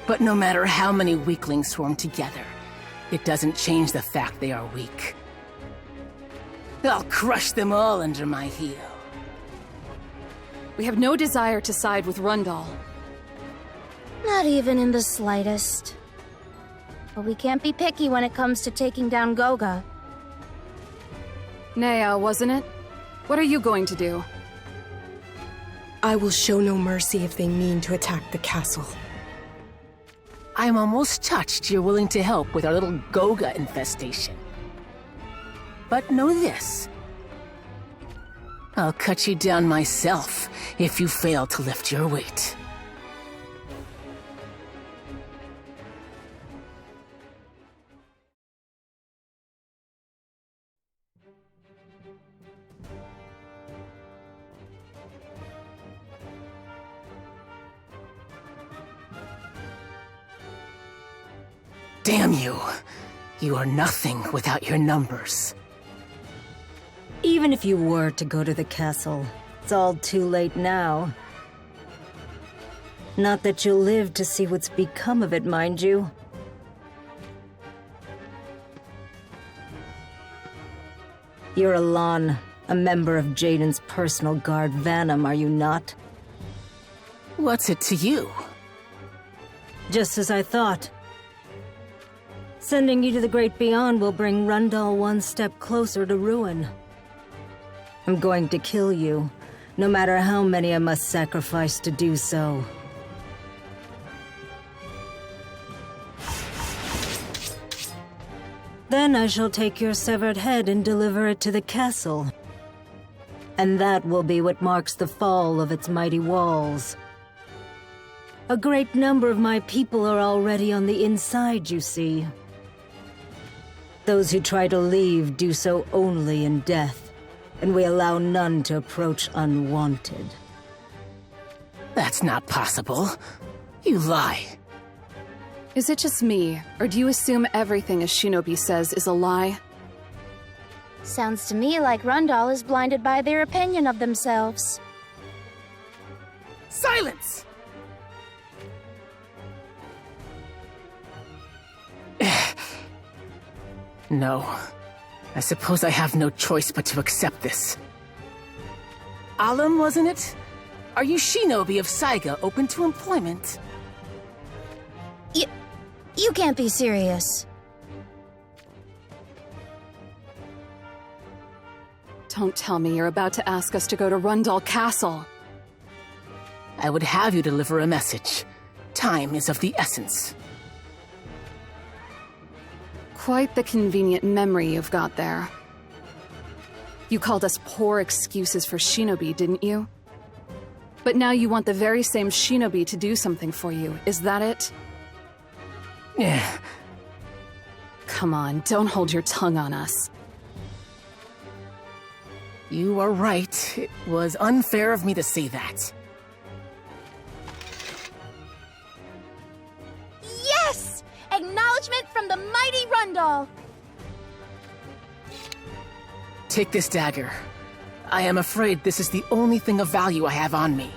But no matter how many weaklings swarm together, it doesn't change the fact they are weak. I'll crush them all under my heel. We have no desire to side with Rundal. Not even in the slightest. But we can't be picky when it comes to taking down Goga. Nea, wasn't it? What are you going to do? I will show no mercy if they mean to attack the castle. I'm almost touched you're willing to help with our little Goga infestation. But know this. I'll cut you down myself if you fail to lift your weight. Damn you. You are nothing without your numbers. Even if you were to go to the castle, it's all too late now. Not that you'll live to see what's become of it, mind you. You're Alon, a member of Jaden's personal guard, Vanum, are you not? What's it to you? Just as I thought. Sending you to the Great Beyond will bring Rundal one step closer to ruin. I'm going to kill you, no matter how many I must sacrifice to do so. Then I shall take your severed head and deliver it to the castle. And that will be what marks the fall of its mighty walls. A great number of my people are already on the inside, you see. Those who try to leave do so only in death, and we allow none to approach unwanted. That's not possible. You lie. Is it just me, or do you assume everything a shinobi says is a lie? Sounds to me like Rundal is blinded by their opinion of themselves. Silence! No. I suppose I have no choice but to accept this. Alam, wasn't it? Are you shinobi of Saiga open to employment? You can't be serious. Don't tell me you're about to ask us to go to Rundal Castle. I would have you deliver a message. Time is of the essence. Quite the convenient memory you've got there. You called us poor excuses for shinobi, didn't you? But now you want the very same shinobi to do something for you, is that it? Yeah. Come on, don't hold your tongue on us. You are right. It was unfair of me to say that. Yes! Acknowledgement from the mighty Rundal! Take this dagger. I am afraid this is the only thing of value I have on me.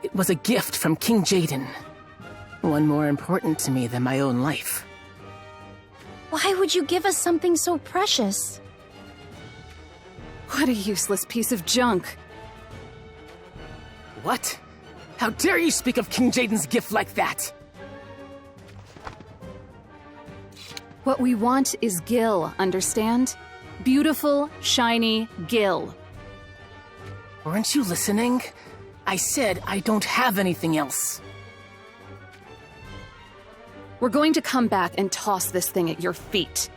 It was a gift from King Jaden. One more important to me than my own life. Why would you give us something so precious? What a useless piece of junk. What? How dare you speak of King Jaden's gift like that? What we want is Gil, understand? Beautiful, shiny Gil. Weren't you listening? I said I don't have anything else. We're going to come back and toss this thing at your feet.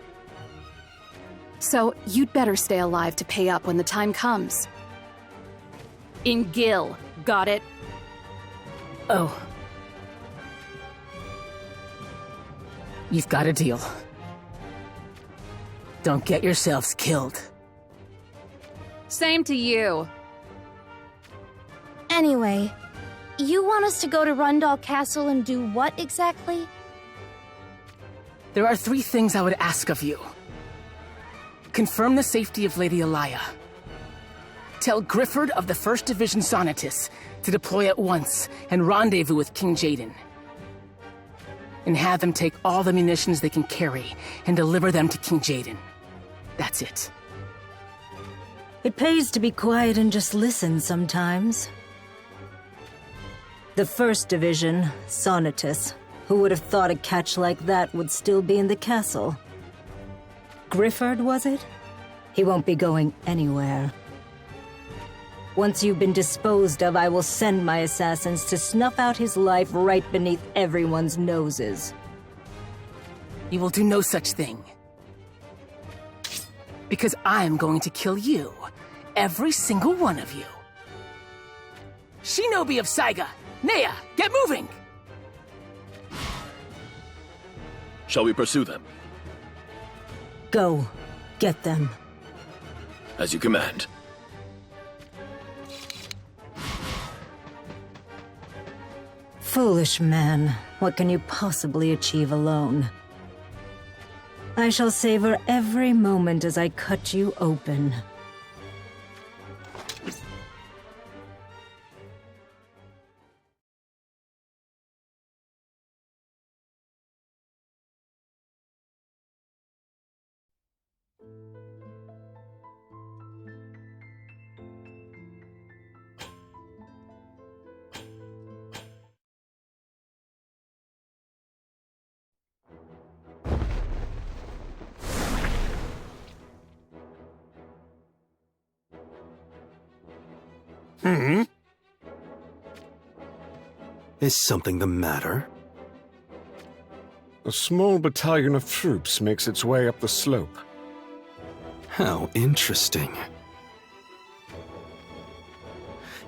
So, you'd better stay alive to pay up when the time comes. In Gil, got it? Oh. You've got a deal. Don't get yourselves killed. Same to you. Anyway, you want us to go to Rundal Castle and do what exactly? There are 3 things I would ask of you. Confirm the safety of Lady Alaya. Tell Grifford of the 1st Division Sonatus to deploy at once and rendezvous with King Jaden. And have them take all the munitions they can carry and deliver them to King Jaden. That's it. It pays to be quiet and just listen sometimes. The 1st Division, Sonatus. Who would have thought a catch like that would still be in the castle? Grifford, was it? He won't be going anywhere. Once you've been disposed of, I will send my assassins to snuff out his life right beneath everyone's noses. You will do no such thing. Because I'm going to kill you. Every single one of you. Shinobi of Saiga! Nea, get moving! Shall we pursue them? Go. Get them. As you command. Foolish man, what can you possibly achieve alone? I shall savor every moment as I cut you open. Is something the matter? A small battalion of troops makes its way up the slope. How interesting.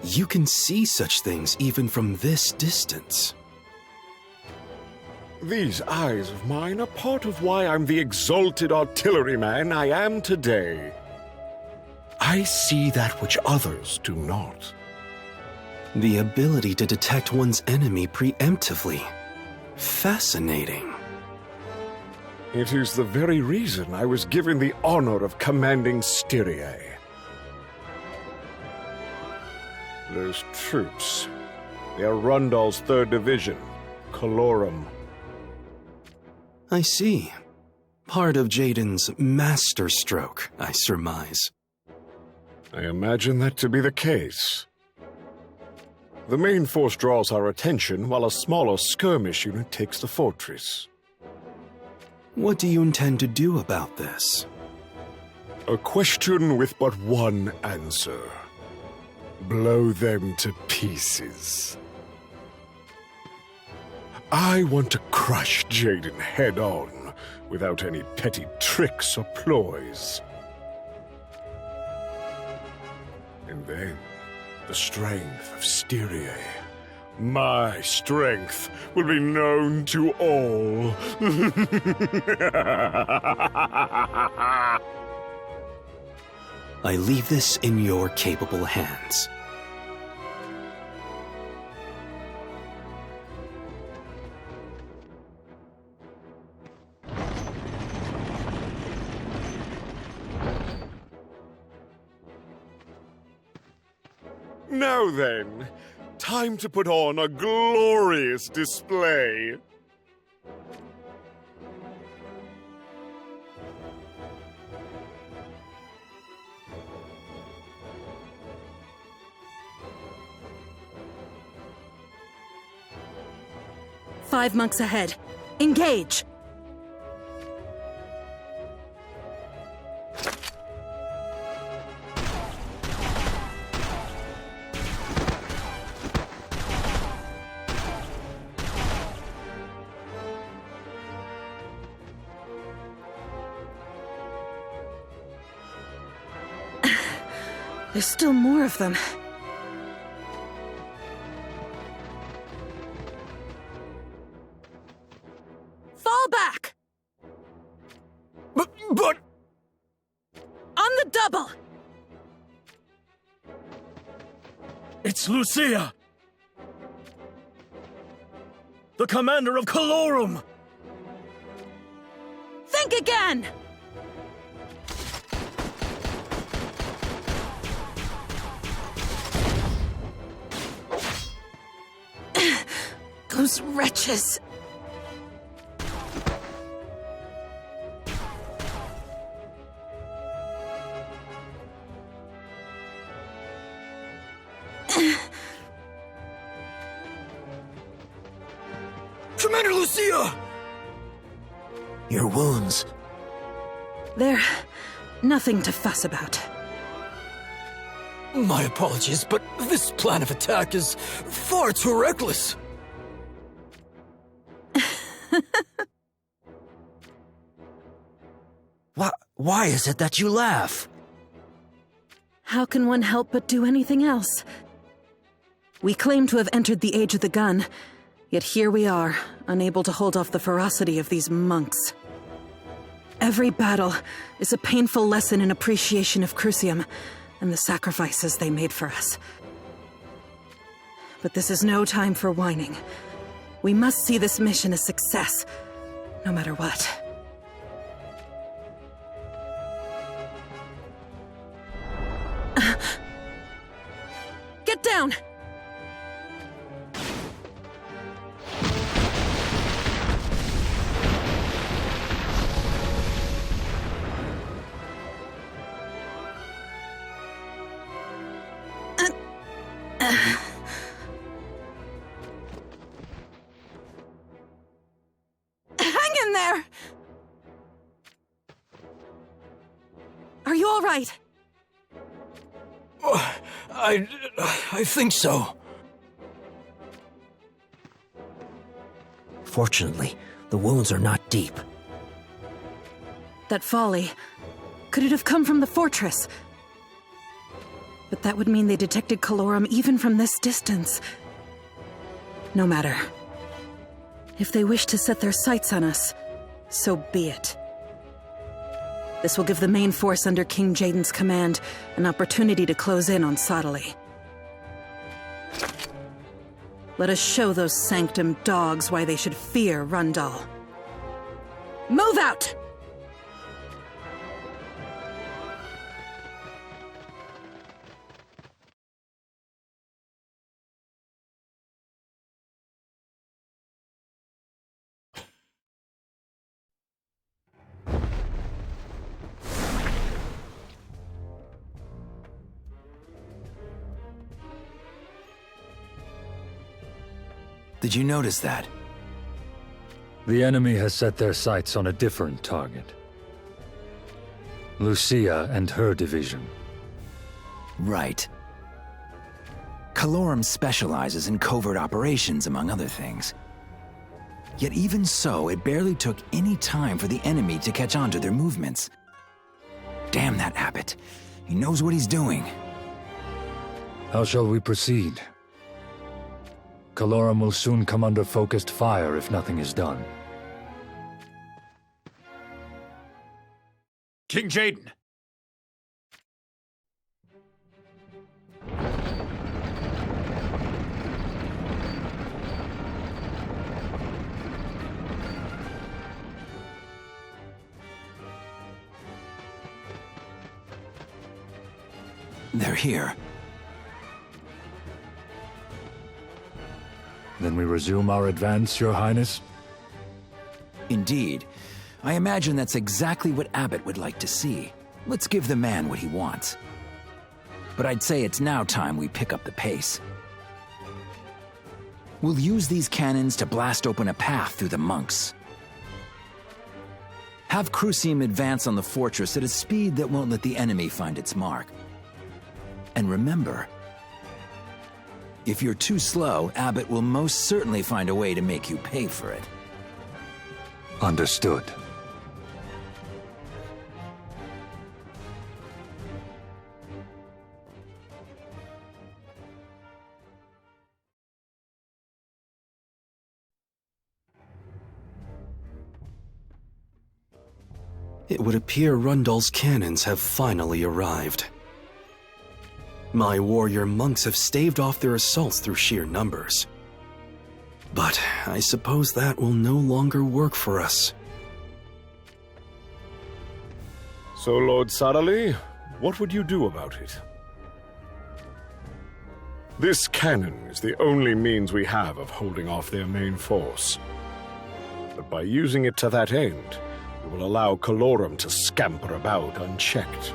You can see such things even from this distance. These eyes of mine are part of why I'm the exalted artilleryman I am today. I see that which others do not. The ability to detect one's enemy preemptively. Fascinating. It is the very reason I was given the honor of commanding Styria. Those troops, they are Rundal's 3rd Division, Colorum. I see. Part of Jaden's masterstroke, I surmise. I imagine that to be the case. The main force draws our attention, while a smaller skirmish unit takes the fortress. What do you intend to do about this? A question with but one answer. Blow them to pieces. I want to crush Jaden head-on, without any petty tricks or ploys. And then, the strength of Styria, my strength, will be known to all. I leave this in your capable hands. Now then, time to put on a glorious display. Five monks ahead. Engage! There's still more of them. Fall back! But... On the double! It's Lucia! The commander of Colorum! Think again! Those wretches! Commander Lucia! Your wounds. They're nothing to fuss about. My apologies, but this plan of attack is far too reckless. Why is it that you laugh? How can one help but do anything else? We claim to have entered the age of the gun, yet here we are, unable to hold off the ferocity of these monks. Every battle is a painful lesson in appreciation of Crucium and the sacrifices they made for us. But this is no time for whining. We must see this mission a success, no matter what. Get down! Hang in there! Are you all right? I think so. Fortunately, the wounds are not deep. That folly. Could it have come from the fortress? But that would mean they detected Calorum even from this distance. No matter. If they wish to set their sights on us, so be it. This will give the main force under King Jaden's command an opportunity to close in on Sottile. Let us show those Sanctum dogs why they should fear Rundal. Move out! Did you notice that? The enemy has set their sights on a different target. Lucia and her division. Right. Calorum specializes in covert operations, among other things. Yet even so, it barely took any time for the enemy to catch on to their movements. Damn that Abbot. He knows what he's doing. How shall we proceed? Calorum will soon come under focused fire if nothing is done. King Jaden! They're here. Then we resume our advance, Your Highness? Indeed. I imagine that's exactly what Abbot would like to see. Let's give the man what he wants. But I'd say it's now time we pick up the pace. We'll use these cannons to blast open a path through the monks. Have Crucium advance on the fortress at a speed that won't let the enemy find its mark. And remember, if you're too slow, Abbot will most certainly find a way to make you pay for it. Understood. It would appear Rundal's cannons have finally arrived. My warrior monks have staved off their assaults through sheer numbers. But I suppose that will no longer work for us. So, Lord Sottile, what would you do about it? This cannon is the only means we have of holding off their main force. But by using it to that end, we will allow Calorum to scamper about unchecked.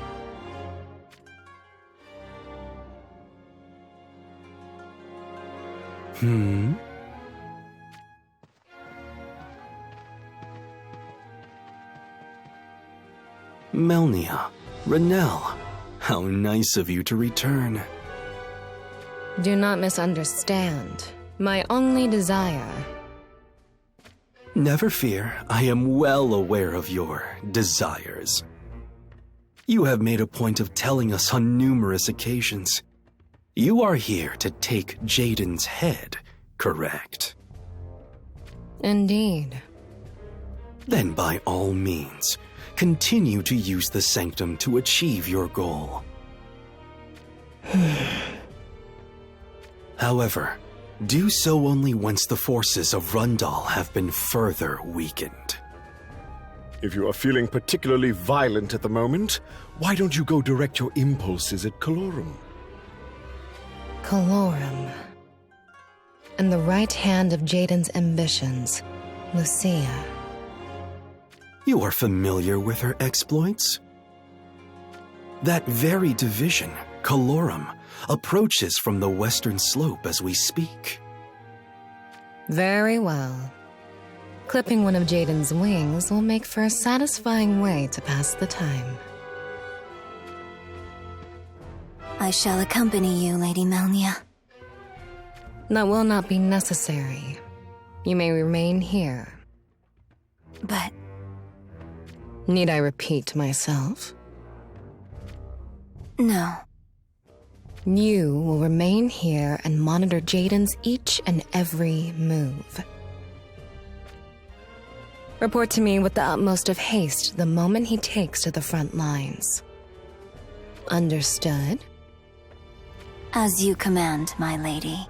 Melnia, Renelle, how nice of you to return. Do not misunderstand. My only desire... Never fear, I am well aware of your desires. You have made a point of telling us on numerous occasions. You are here to take Jaden's head, correct? Indeed. Then by all means, continue to use the Sanctum to achieve your goal. However, Do so only once the forces of Rundal have been further weakened. If you are feeling particularly violent at the moment, why don't you go direct your impulses at Calorum? Calorum. And the right hand of Jaden's ambitions, Lucia. You are familiar with her exploits? That very division, Calorum, approaches from the western slope as we speak. Very well. Clipping one of Jaden's wings will make for a satisfying way to pass the time. I shall accompany you, Lady Melnia. That will not be necessary. You may remain here. But... Need I repeat myself? No. You will remain here and monitor Jaden's each and every move. Report to me with the utmost of haste the moment he takes to the front lines. Understood? As you command, my lady.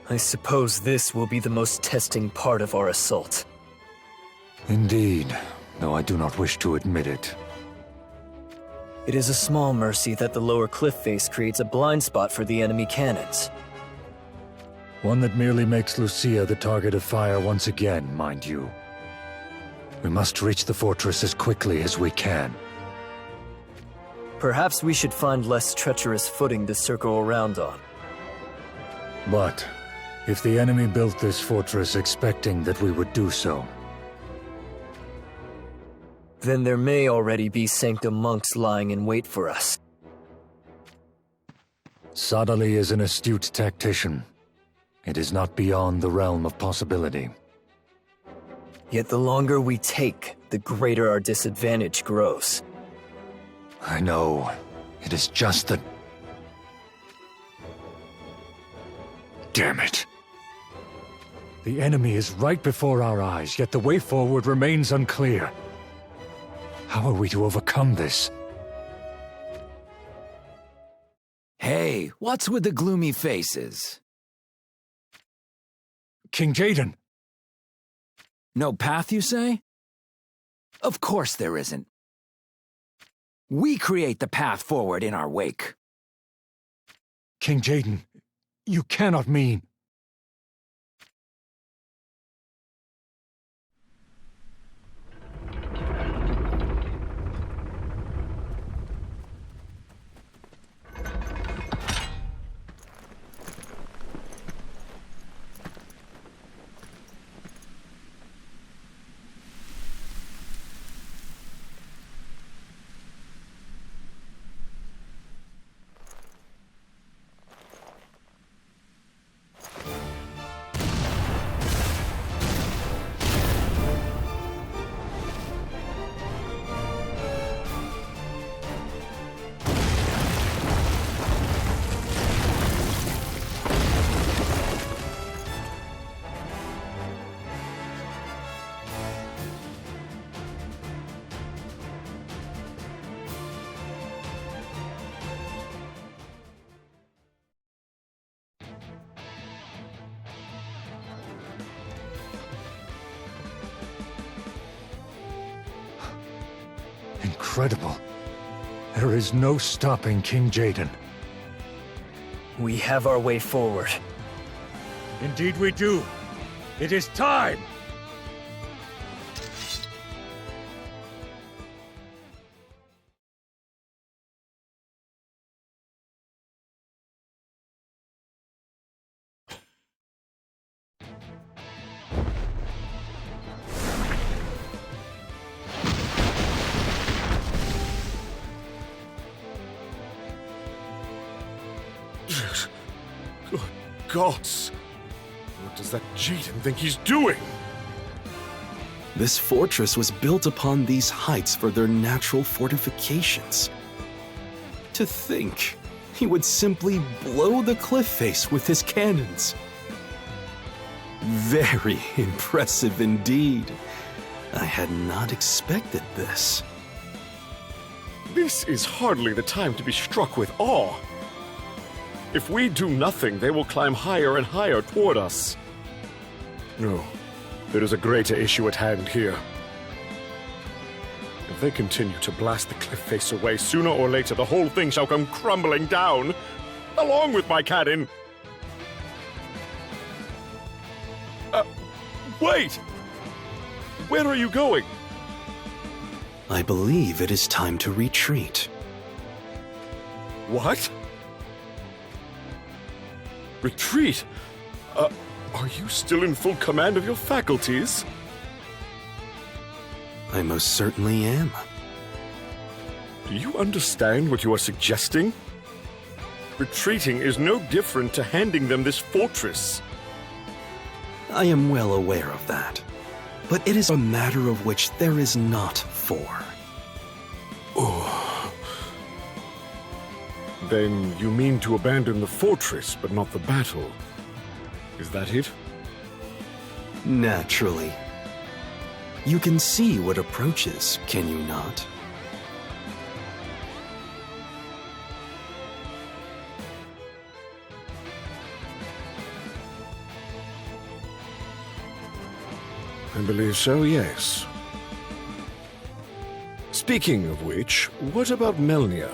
I suppose this will be the most testing part of our assault. Indeed, though I do not wish to admit it. It is a small mercy that the lower cliff face creates a blind spot for the enemy cannons. One that merely makes Lucia the target of fire once again, mind you. We must reach the fortress as quickly as we can. Perhaps we should find less treacherous footing to circle around on. But if the enemy built this fortress expecting that we would do so, then there may already be Sanctum monks lying in wait for us. Sadali is an astute tactician. It is not beyond the realm of possibility. Yet the longer we take, the greater our disadvantage grows. I know. It is just that... Damn it. The enemy is right before our eyes, yet the way forward remains unclear. How are we to overcome this? Hey, what's with the gloomy faces? King Jaden! No path, you say? Of course there isn't. We create the path forward in our wake. King Jaden, you cannot mean... Incredible. There is no stopping King Jaden. We have our way forward. Indeed we do. It is time! gods! What does that Jaden think he's doing? This fortress was built upon these heights for their natural fortifications. To think he would simply blow the cliff face with his cannons. Very impressive indeed. I had not expected this. This is hardly the time to be struck with awe. If we do nothing, they will climb higher and higher toward us. No, there is a greater issue at hand here. If they continue to blast the cliff face away, sooner or later the whole thing shall come crumbling down, along with my cannon. Wait! Where are you going? I believe it is time to retreat. What? Retreat? Are you still in full command of your faculties? I most certainly am. Do you understand what you are suggesting? Retreating is no different to handing them this fortress. I am well aware of that. But it is a matter of which there is not four. Oh. Then you mean to abandon the fortress, but not the battle. Is that it? Naturally. You can see what approaches, can you not? I believe so, yes. Speaking of which, what about Melnia?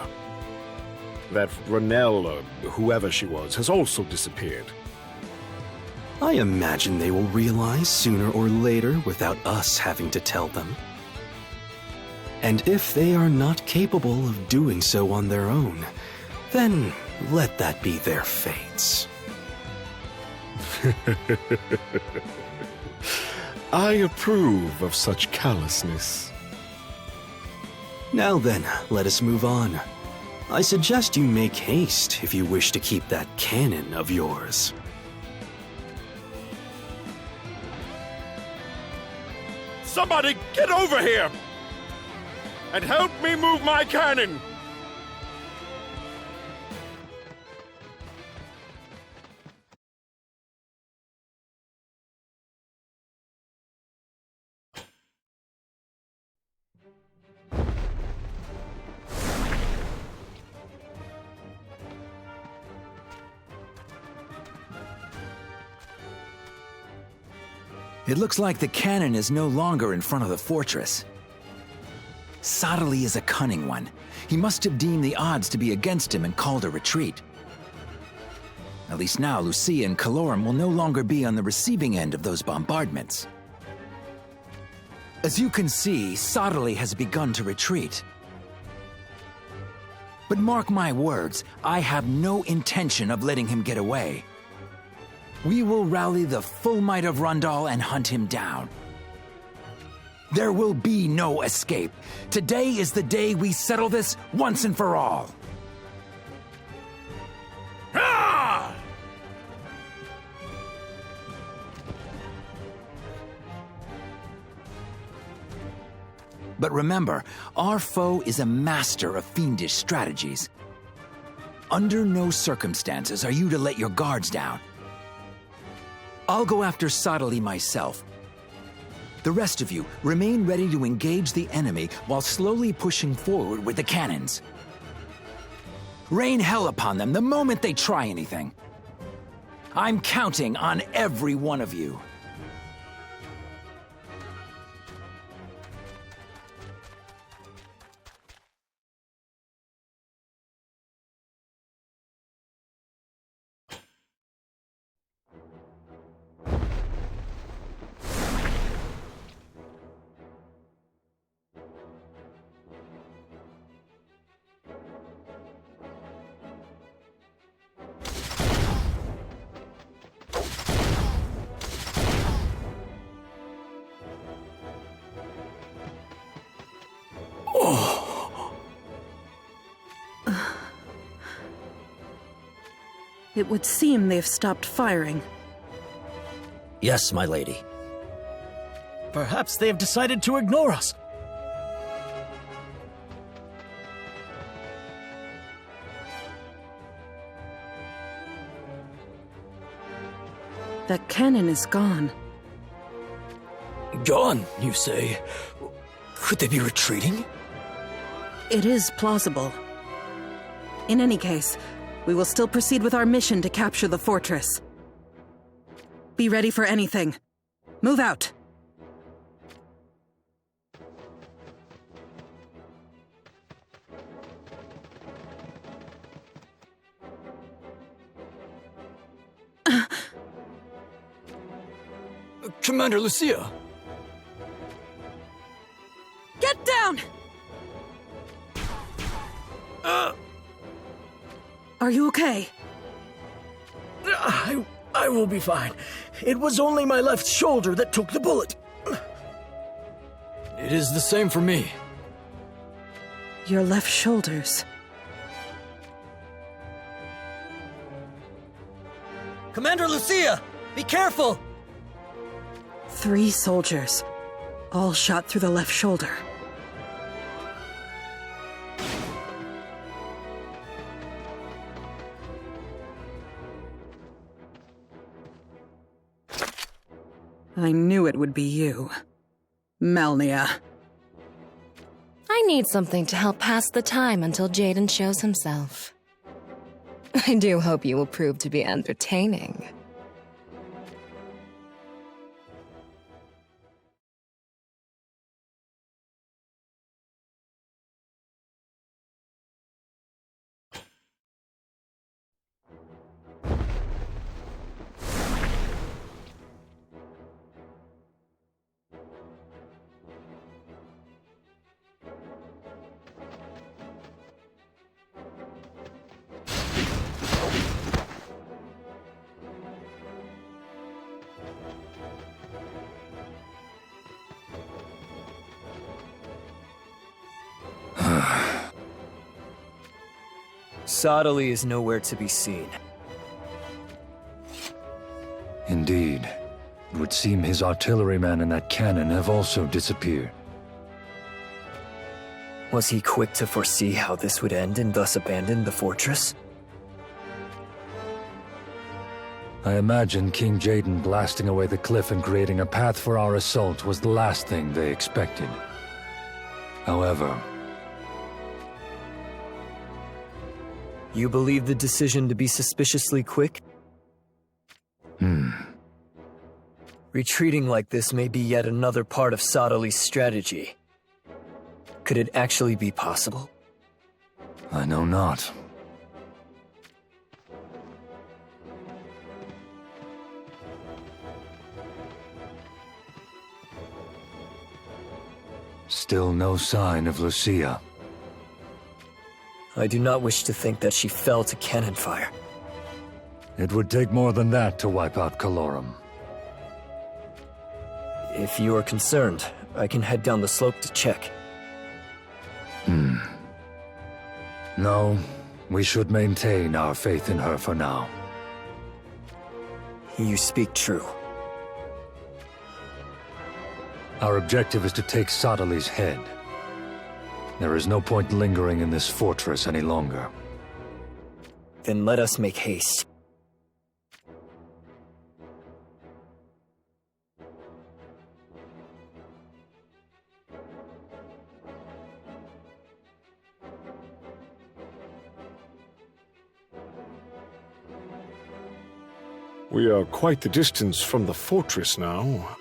That Ronelle, or whoever she was, has also disappeared. I imagine they will realize sooner or later without us having to tell them. And if they are not capable of doing so on their own, then let that be their fates. I approve of such callousness. Now then, let us move on. I suggest you make haste if you wish to keep that cannon of yours. Somebody get over here! And help me move my cannon! It looks like the cannon is no longer in front of the fortress. Sottily is a cunning one. He must have deemed the odds to be against him and called a retreat. At least now Lucia and Calorum will no longer be on the receiving end of those bombardments. As you can see, Sottily has begun to retreat. But mark my words, I have no intention of letting him get away. We will rally the full might of Rundal and hunt him down. There will be no escape. Today is the day we settle this once and for all. Ah! But remember, our foe is a master of fiendish strategies. Under no circumstances are you to let your guards down. I'll go after Sottily myself. The rest of you remain ready to engage the enemy while slowly pushing forward with the cannons. Rain hell upon them the moment they try anything. I'm counting on every one of you. Oh. It would seem they've stopped firing. Yes, my lady. Perhaps they have decided to ignore us. That cannon is gone. Gone, you say? Could they be retreating? It is plausible. In any case, we will still proceed with our mission to capture the fortress. Be ready for anything. Move out. Commander Lucia! Get down! Are you okay? I will be fine. It was only my left shoulder that took the bullet. It is the same for me. Your left shoulders. Commander Lucia! Be careful! 3 soldiers, all shot through the left shoulder. I knew it would be you, Melnia. I need something to help pass the time until Jaden shows himself. I do hope you will prove to be entertaining. Sottily is nowhere to be seen. Indeed. It would seem his artilleryman and that cannon have also disappeared. Was he quick to foresee how this would end and thus abandon the fortress? I imagine King Jaden blasting away the cliff and creating a path for our assault was the last thing they expected. However... You believe the decision to be suspiciously quick? Retreating like this may be yet another part of Sottely's strategy. Could it actually be possible? I know not. Still no sign of Lucia. I do not wish to think that she fell to cannon fire. It would take more than that to wipe out Calorum. If you are concerned, I can head down the slope to check. No, we should maintain our faith in her for now. You speak true. Our objective is to take Sottely's head. There is no point lingering in this fortress any longer. Then let us make haste. We are quite the distance from the fortress now.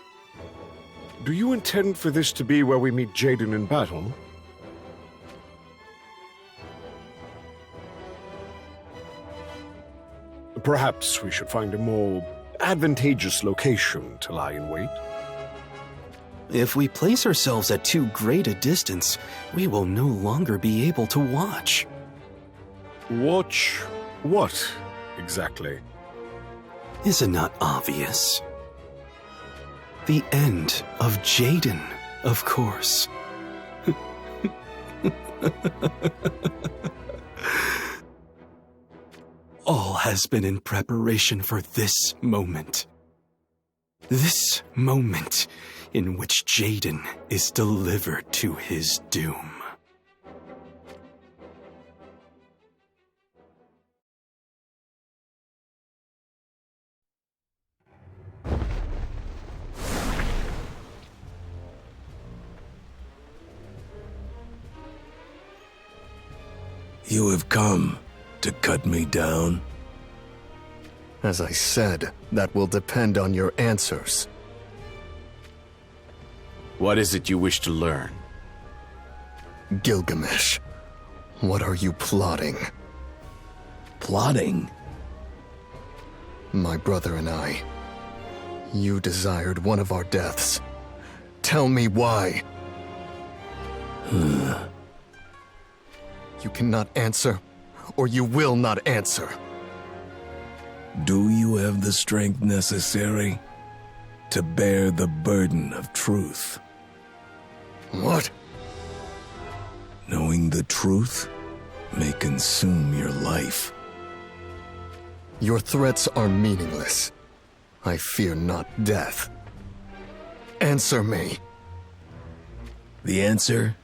Do you intend for this to be where we meet Jaden in battle? Perhaps we should find a more advantageous location to lie in wait. If we place ourselves at too great a distance, we will no longer be able to watch. Watch what, exactly? Is it not obvious? The end of Jaden, of course. All has been in preparation for this moment. This moment in which Jaden is delivered to his doom. You have come to cut me down? As I said, that will depend on your answers. What is it you wish to learn? Gilgamesh, what are you plotting? Plotting? My brother and I. You desired one of our deaths. Tell me why. You cannot answer, or you will not answer. Do you have the strength necessary to bear the burden of truth? What? Knowing the truth may consume your life. Your threats are meaningless. I fear not death. Answer me. The answer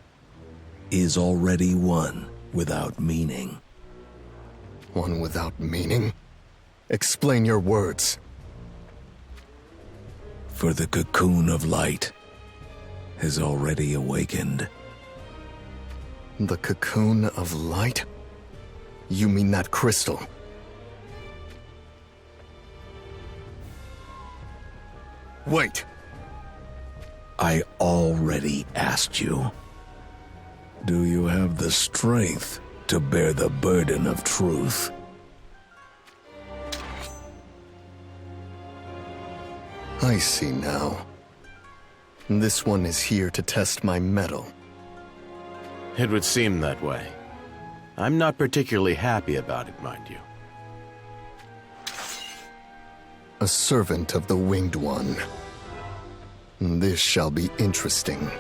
is already one without meaning. One without meaning? Explain your words. For the cocoon of light has already awakened. The cocoon of light? You mean that crystal? Wait. I already asked you. Do you have the strength to bear the burden of truth? I see now. This one is here to test my mettle. It would seem that way. I'm not particularly happy about it, mind you. A servant of the Winged One. This shall be interesting.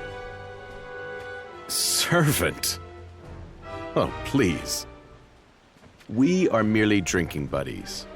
Servant? Oh, please. We are merely drinking buddies.